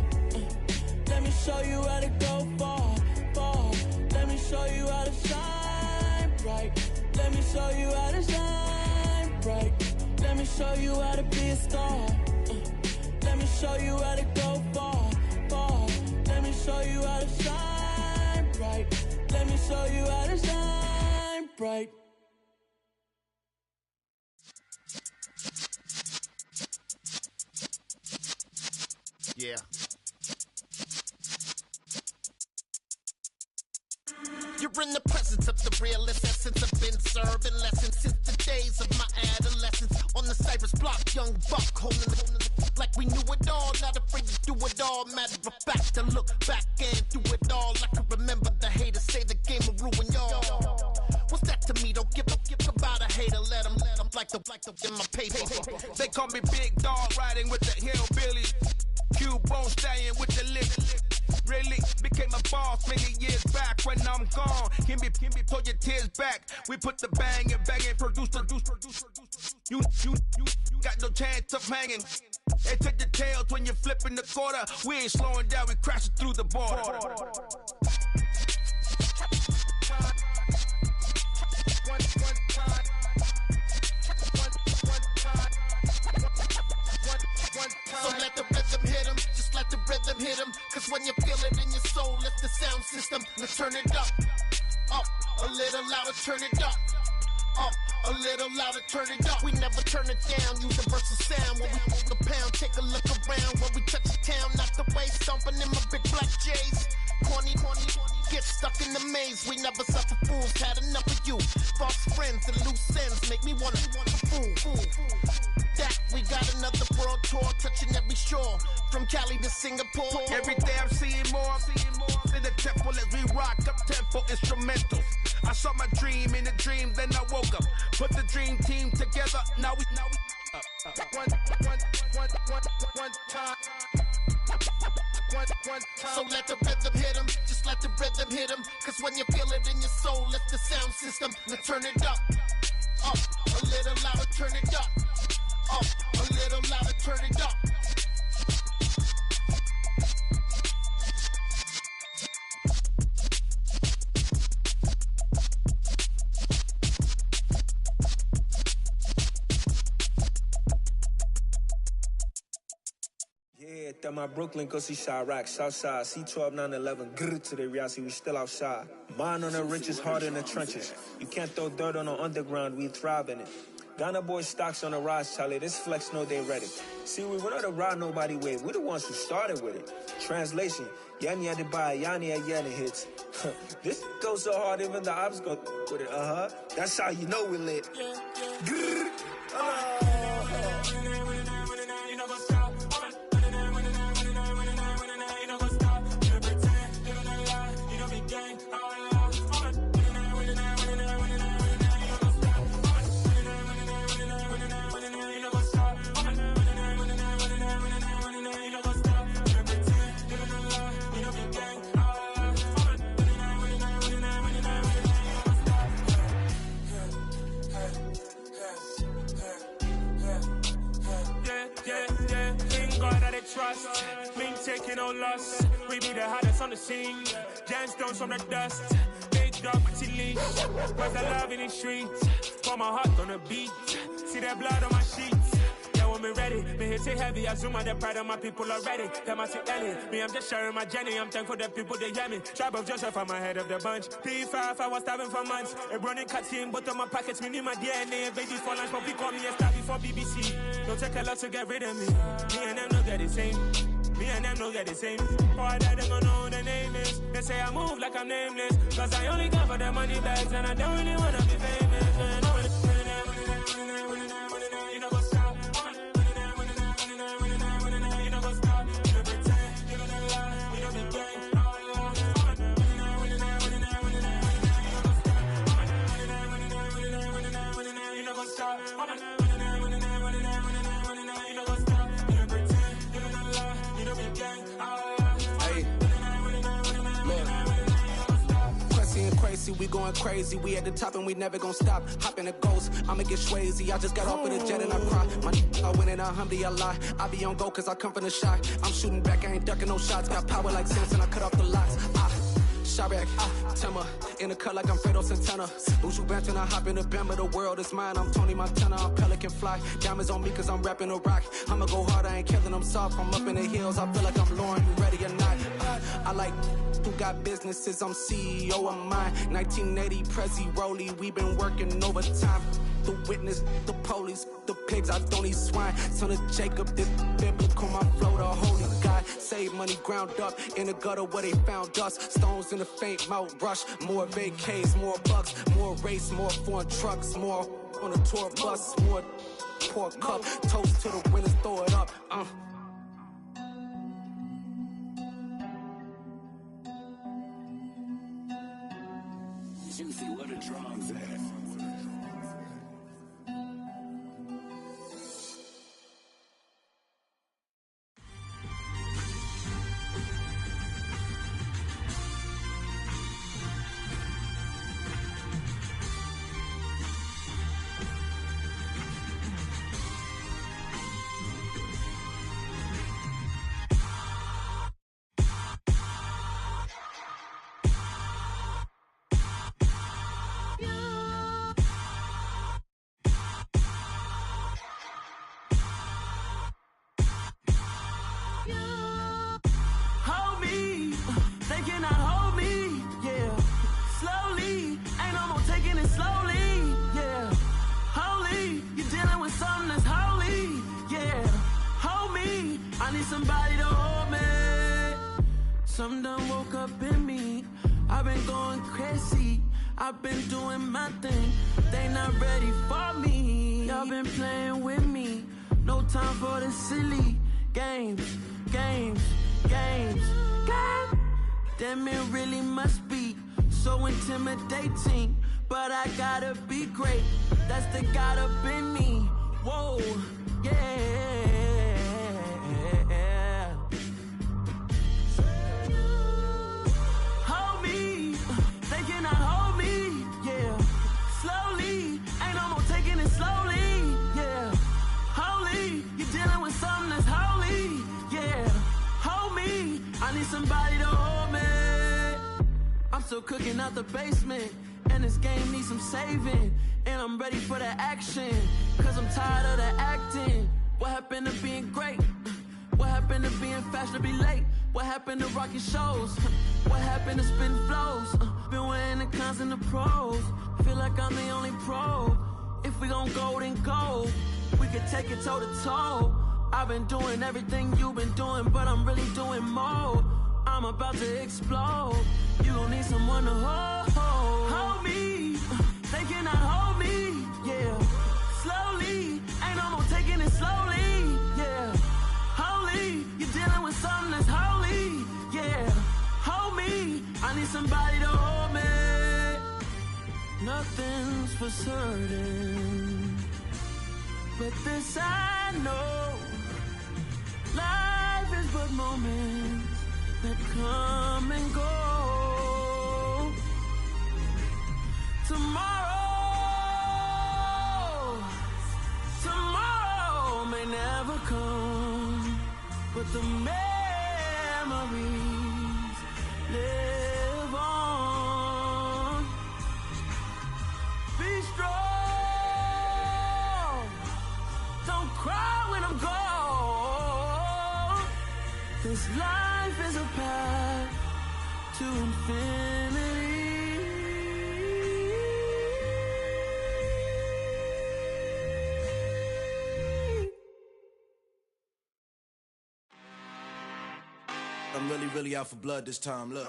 Let me show you how to go far, far. Let me show you how to shine bright. Let me show you how to shine bright. Let me show you how to be a star. Let me show you how to go far, far. Let me show you how to shine bright. Let me show you how to shine bright.
Yeah. You're in the presence of the realest essence. I've been serving lessons since the days of my adolescence. On the Cypress block, young buck holding it like we knew it all. Not afraid to do it all. Matter of fact, to look back and do it all. I can remember the haters say the game will ruin y'all. What's that to me? Don't give about a hater. Let them like the in my paper.
They call me Big Dog, riding with the hillbillies. Q-Bone stallion with the lip. Really became a boss many years back. When I'm gone, can be pull your tears back. We put the bang and produce. You got no chance of hanging. They take the tails when you're flipping the quarter. We ain't slowing down, we crashing through the border.
So let the rhythm hit him, just let the rhythm hit him. Cause when you feel it in your soul, lift the sound system. Let's turn it up, a little louder, turn it up, a little louder, turn it up. We never turn it down, universal sound. When we move the pound, take a look around. When we touch the town, knock the way, stomping in my big black J's. Corny, get stuck in the maze. We never suffer fools, had enough of you. False friends and loose ends make me wanna fool. That we got another world tour, touching every shore, from Cali to Singapore.
Every day I'm seeing more in the temple as we rock up tempo instrumentals. I saw my dream in a dream, then I woke up. Put the dream team together. Now we one time.
So let the rhythm hit him, just let the rhythm hit him. Cause when you feel it in your soul, lift the sound system. Now turn it up, a little louder, turn it up, a little louder, turn it up.
Yeah, that my Brooklyn, go see Chirac, Southside, C12, 911, grrr to the reality, we still outside. Mine on the richest, heart in the trenches. You can't throw dirt on the underground, we thrive in it. Ghana boys stocks on the rise, Charlie, this flex know they ready. See, we're not a ride nobody wave, we're the ones who started with it. Translation, Yani had to buy, Yani had Yanni hits. This goes so hard, even the ops go with it, That's how you know we lit. Grrr,
Trust, we ain't taking no loss. We be the hottest on the scene. Gemstones from the dust. Big dog, pretty leash. Where's the love in the streets? Pour my heart on the beat. See that blood on my sheets. Yeah, when me ready, me hit it heavy. I zoom on the pride of my people already. Them I see Ellie. Me, I'm just sharing my journey. I'm thankful that people they hear me. Tribe of Joseph, I'm ahead of the bunch. P5, I was starving for months. A running cut in, but on my pockets, me need my DNA. Babies for lunch, but people call me a star before BBC. Don't take a lot to get rid of me. Me and them no get the same. Me and them no get the same. All that they gonna know the name is. They say I'm like I'm nameless. Cause I only got for the money bags and I don't really wanna be famous, man. You know what's up? You know what's up? You know pretend, you know the lie, you know the game. You know what's up?
Crazy, we going crazy. We at the top and we never gonna stop. Hop in a ghost, I'ma get swayzy. I just got off with a jet and I cry. I win in a Humvee, I lie. I be on go cause I come from the shot. I'm shooting back, I ain't ducking no shots. Got power like Samson, I cut off the locks. Shot back, Timber, in the cut like I'm Fredo Santana. Usual Banton, I hop in the Bama, the world is mine. I'm Tony Montana, I'm Pelican Fly. Diamonds on me cause I'm rapping a rock. I'ma go hard, I ain't killing them soft. I'm up in the hills, I feel like I'm Lauren, you ready or not? I like who got businesses, I'm CEO of mine. 1980 Prezi Rolly, we been working overtime. The witness, the police, the pigs, I don't eat swine. Son of Jacob, this biblical, my flow, the holy God. Save money ground up in the gutter where they found us. Stones in the faint mouth rush. More vacays, more bucks, more race, more foreign trucks, more on a tour bus, more pour cup. Toast to the winners, throw it up.
Juicy, where the drums at?
Somebody to hold me. Some done woke up in me. I've been going crazy. I've been doing my thing. They not ready for me. Y'all been playing with me. No time for the silly games. Damn, it really must be so intimidating. But I gotta be great. That's the God up in me. Whoa, yeah. Somebody to hold me. I'm still cooking out the basement, and this game needs some saving. And I'm ready for the action, cause I'm tired of the acting. What happened to being great? What happened to being fashionably late? What happened to rocking shows? What happened to spitting flows? Been wearing the cons and the pros. Feel like I'm the only pro. If we gon' go, then go. We could take it toe to toe. I've been doing everything you've been doing, but I'm really doing more. I'm about to explode. You gon' need someone to hold me. They cannot hold me, yeah. Slowly, ain't no more taking it slowly, yeah. Holy, you're dealing with something that's holy, yeah. Hold me, I need somebody to hold me. Nothing's for certain, but this I know. Life is but moments that come and go. Tomorrow may never come, but the memories live on. Be strong, don't cry when I'm gone. This life is a path to infinity.
I'm really out for blood this time, look.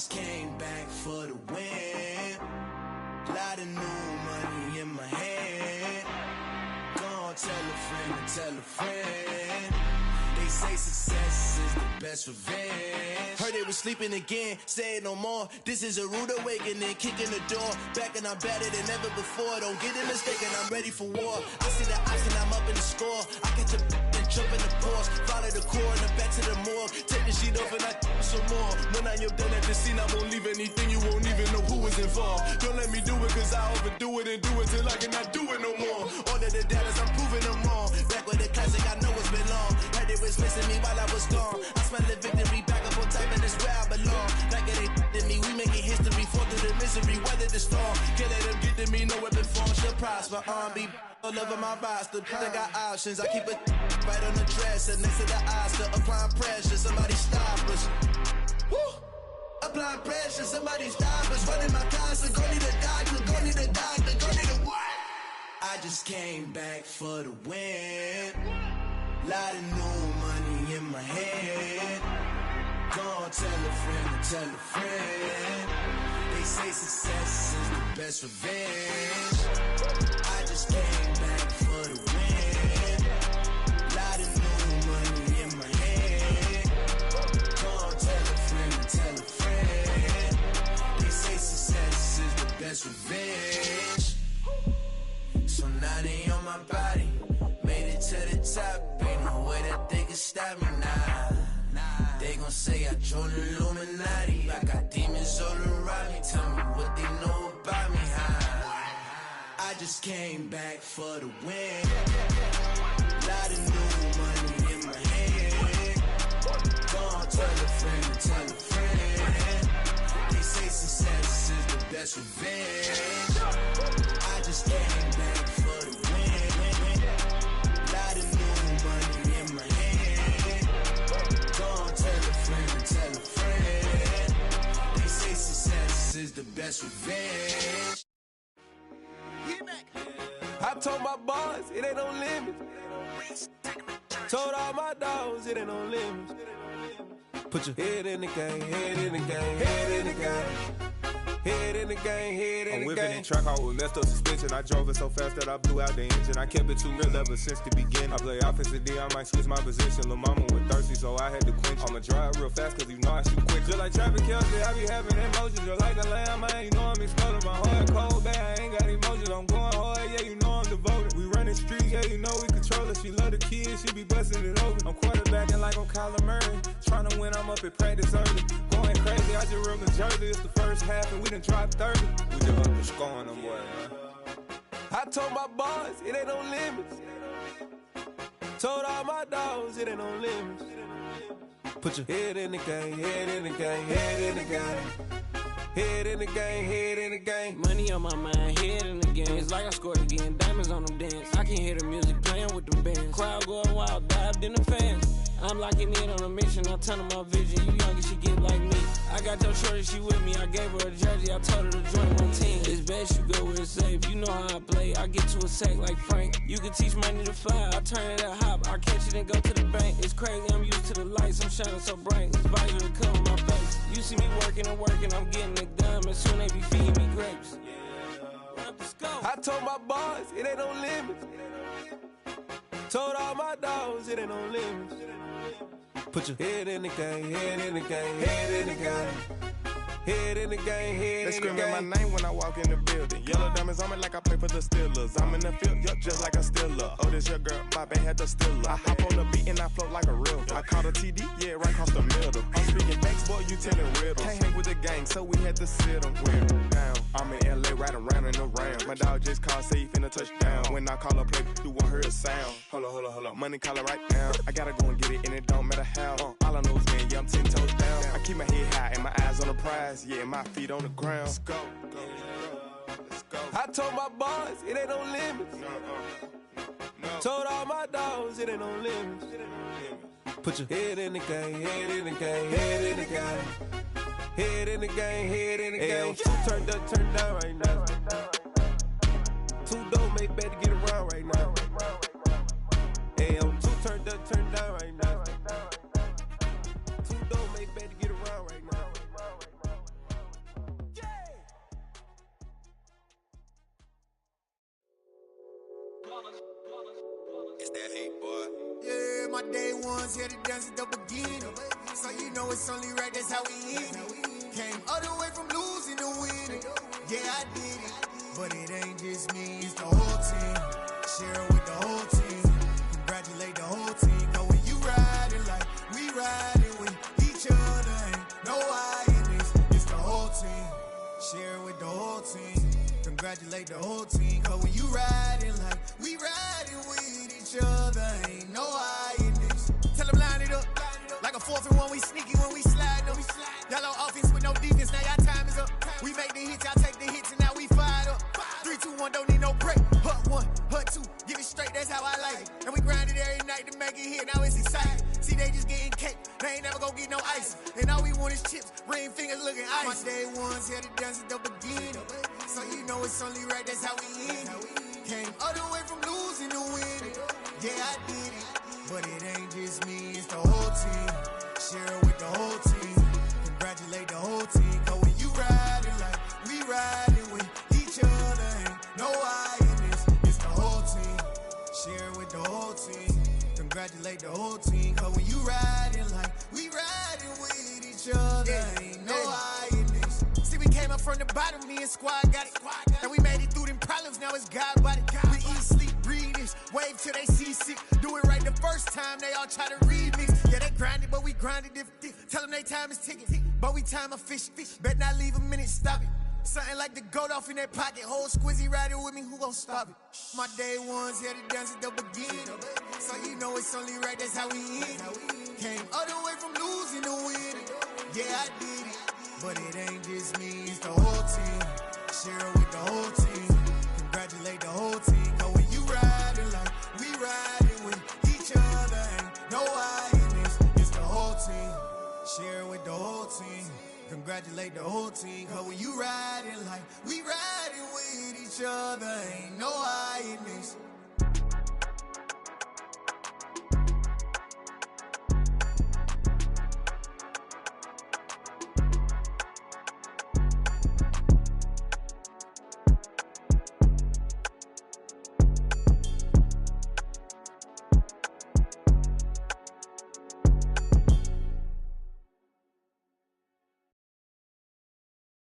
just came back for the win. Lot of new money in my hand. Gonna tell a friend to tell a friend. They say success is the best revenge. Heard they was sleeping again, say it no more. This is a rude awakening, kicking the door. Back and I'm better than ever before. Don't get it mistaken, I'm ready for war. I see the option, I'm up in the score. I catch a and jump in the pause. Follow the core and the back to the morgue. Take the sheet off and I some more. When I am done at the scene, I won't leave anything. You won't even know who is involved. Don't let me do it, cause I overdo it and do it till I cannot do it no more. All of the data, I'm proving them wrong. Back with the classic, I know it's been long. Heard it was missing me while I was gone. I smell the victory, back up on top, and it's where I belong. Like it ain't to me, we making history, fall through the misery, weather the storm. Can't let them get to me, no weapon form shall prosper. Be all over my roster, I got options. I keep it right on the dresser, next to the Oscar. Applying pressure, somebody stop us. Woo! Applying pressure, somebody stop us. Running my concert, go need a doctor, go need a doctor, go need a what? I just came back for the win. Lot of new money in my hand. Gonna tell a friend to tell a friend. They say success is the best revenge. I just came back for the win. Lot of new money in my hand. Gonna tell a friend to tell a friend. They say success is the best revenge. So now they on my body. Made it to the top, ain't no way that they can stop me now. They gon' say I joined the Illuminati. I got demons all around me, tell me what they know about me, I just came back for the win. Lot of new money in my hand. Gonna tell a friend to tell a friend. They say success is the best revenge. I just came back for the win. Lot of new money in my hand. Gonna tell a friend to tell a friend. They say success is the best revenge.
I told my boys it ain't no limits. Told all my dogs it ain't no limits. Put your head in the game, head in the game, head in the game. Head in the game, head in the game. I'm whipping in track out with messed up suspension. I drove it so fast that I blew out the engine. I kept it too real ever since the beginning. I play offensive D, I might switch my position. Lil' mama was thirsty, so I had to quench. I'ma drive real fast, cause you know I shoot quick. Just like traffic Kelsey, I be having emotions. Just like a lamb, man, you know I'm exploding. My heart cold, bad, I ain't got emotions. I'm going hard, yeah, you know I'm devoted. We running streets, yeah, you know we control it. She love the kids, she be busting it open. I'm quarterbacking like I'm Kyler Murray. Trying to win, I'm up at practice early. Going crazy, I just real the jersey. It's the first half, and we done dropped 30. We just up to scoring them, boy, man. I told my boys, it ain't no limits. Told all my dogs, it ain't no limits. Put your head in the game, head in the game, head in the game. Head in the game, head in the game.
Money on my mind, head in the game. It's like I scored again, diamonds on them dance. I can hear the music playing with them bands. Crowd going wild, dived in the fans. I'm locking in on a mission, I tell her my vision. You young and she get like me. I got your shorty, she with me. I gave her a jersey, I told her to join my team. It's best you go where it's safe. You know how I play. I get to a sack like Frank. You can teach money to fly. I turn it up hop. I catch it and go to the bank. It's crazy, I'm used to the lights. I'm shining so bright. This visor to cover my face. You see me working and working. I'm getting it done. And soon they be feeding me grapes.
I told my boys, it ain't no limits. Told all my dogs, it ain't no limits. Put your head in the game, head in the game, head in the game. Head in the game, head in the game. They screaming my name when I walk in the building. Yellow diamonds on me like I play for the Steelers. I'm in the field, yup, just like a Steeler. Oh, this your girl, my band had the Steeler. I hop on the beat and I float like a river. I caught a TD, yeah, right across the middle. I'm speaking facts, boy, you telling riddles. Can't hang with the gang, so we had to sit them down. I'm in LA, riding round and around. My dog just called, say he finna touchdown. When I call a play, you won't hear a sound. Hold up. Money calling right now. I gotta go and get it, and it don't matter how. All I know is, man, yeah, I'm 10 toes down. I keep my head high and my eyes on the prize. Yeah, my feet on the ground. Let's go. I told my boys, it ain't no limits. Told all my dogs, it ain't no limits. Put your head in the game, head in the game, head in the game. Head in the game, head in the game. Two turned up, turned down right now. Two dope make better get around right now. Hey, I'm two turned up, turned down right now. Two dope make better get around right now.
day ones here to dance at the beginning. So you know it's only right, that's how we end it. Came all the way from losing to winning. Yeah, I did it, but it ain't just me, it's the whole team. Share it with the whole team. Congratulate the whole team. Cause when you riding like we riding with each other, ain't no I in this, it's the whole team. Share it with the whole team. Congratulate the whole team. Cause when you riding like we riding with each other, ain't no I in this. Tell them line it up. Like a 4th and 1, we sneaky when we slide them. Yellow offense with no defense, now y'all time is up. We make the hits, y'all take the hits, and now we fired up. 3, 2, 1, don't need no break. Hut 1, hut 2, give it straight, that's how I like it. And we grind it every night to make it hit, now it's exciting. See, they just getting cake, they ain't never gonna get no ice. And all we want is chips, ring fingers looking ice. My day ones here to dance at the beginning. So you know it's only right, that's how we end it. Came all the way from losing to winning. Yeah, I did it, but it ain't just me, it's the whole team. Share it with the whole team. Congratulate the whole team. Cause when you riding like we riding with each other, ain't no I in this, it's the whole team. Share it with the whole team. Congratulate the whole team. Cause when you riding like we riding with each other, ain't no I in this. See, we came up from the bottom, me and squad got it. And we made it through them problems, now it's God body. We eat, sleep, breathe this, wave till they see sick. Do it right the first time, they all try to remix. Yeah, they grinded, but we grinded different. Tell them they time is ticking, but we time a fish. Bet not leave a minute, stop it. Something like the goat off in that pocket. Whole squizzy riding with me, who gon' stop it? My day ones here to dance at the beginning. So you know it's only right, that's how we end it. Came all the way from losing to winning. Yeah, I did it, but it ain't just me, it's the whole team. Share it with the whole team. Congratulate the whole team. Cause when you riding like we riding with each other, ain't no I in this, it's the whole team. Share it with the whole team. Congratulate the whole team. Cause when you riding like we riding with each other, ain't no I in this.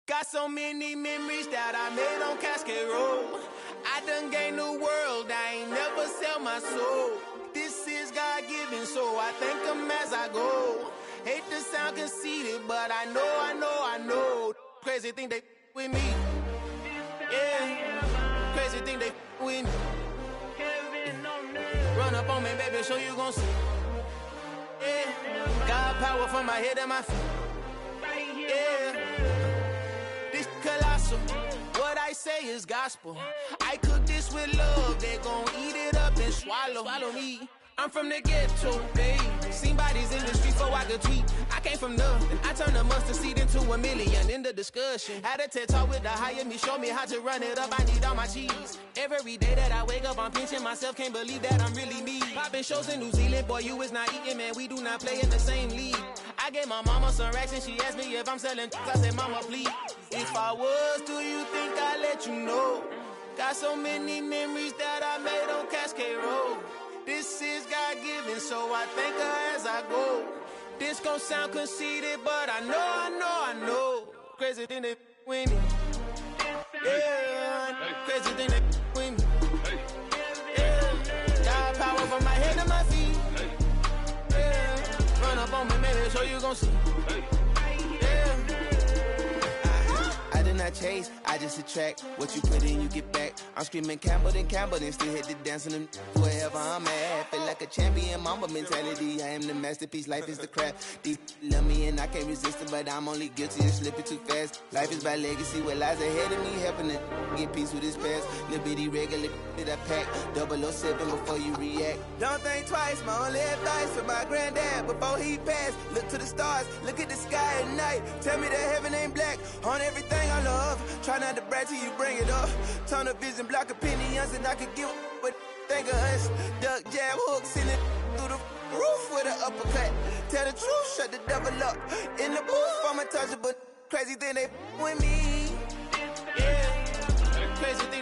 Got so many memories that I made on Cascade Road. I done gained the world, I ain't never sell my soul. This is God-given, so I thank him as I go. Hate to sound conceited, but I know. Crazy thing they with me. Yeah, crazy thing they with me. Run up on me, baby, so you gon' see. Yeah, God power from my head and my feet. Yeah. Colossal, what I say is gospel. I cook this with love, they gon' eat it up and swallow me. I'm from the ghetto, babe. Seen bodies in the street before I could tweet. I came from nothing, I turned a mustard seed into a million. In the discussion, had a TED talk with the higher me, show me how to run it up. I need all my cheese. Every day that I wake up, I'm pinching myself. Can't believe that I'm really me. Popping shows in New Zealand, boy, you is not eating, man. We do not play in the same league. I gave my mama some racks and she asked me if I'm selling. I said, mama, please. If I was, do you think I'd let you know? Got so many memories that I made on Cascade Road. This is God-given, so I thank her as I go. This gon' sound conceited, but I know. Crazy thing they with me. Yeah, crazy thing they with me. Yeah, God power from my head to my feet. Yeah, run up on me, maybe, so you gon' see.
I do not chase, I just attract. What you put in, you get back. I'm screaming Campbell, then still hit the dance on them wherever I'm at. Feel like a champion, mamba mentality. I am the masterpiece, life is the crap. These love me and I can't resist it, but I'm only guilty of slipping too fast. Life is by legacy, what lies ahead of me, helping to get peace with his past. Little bitty regular that I pack, 007 before you react. Don't think twice, my only advice for my granddad before he passed. Look to the stars, look at the sky at night. Tell me that heaven ain't black on everything I love. Try not to brag till you bring it up. Tunnel vision, block opinions, and I could give but think of us. Duck jab hooks in it through the roof with an uppercut. Tell the truth, shut the devil up. In the booth, I'm untouchable. Crazy thing they with me. Yeah, crazy thing.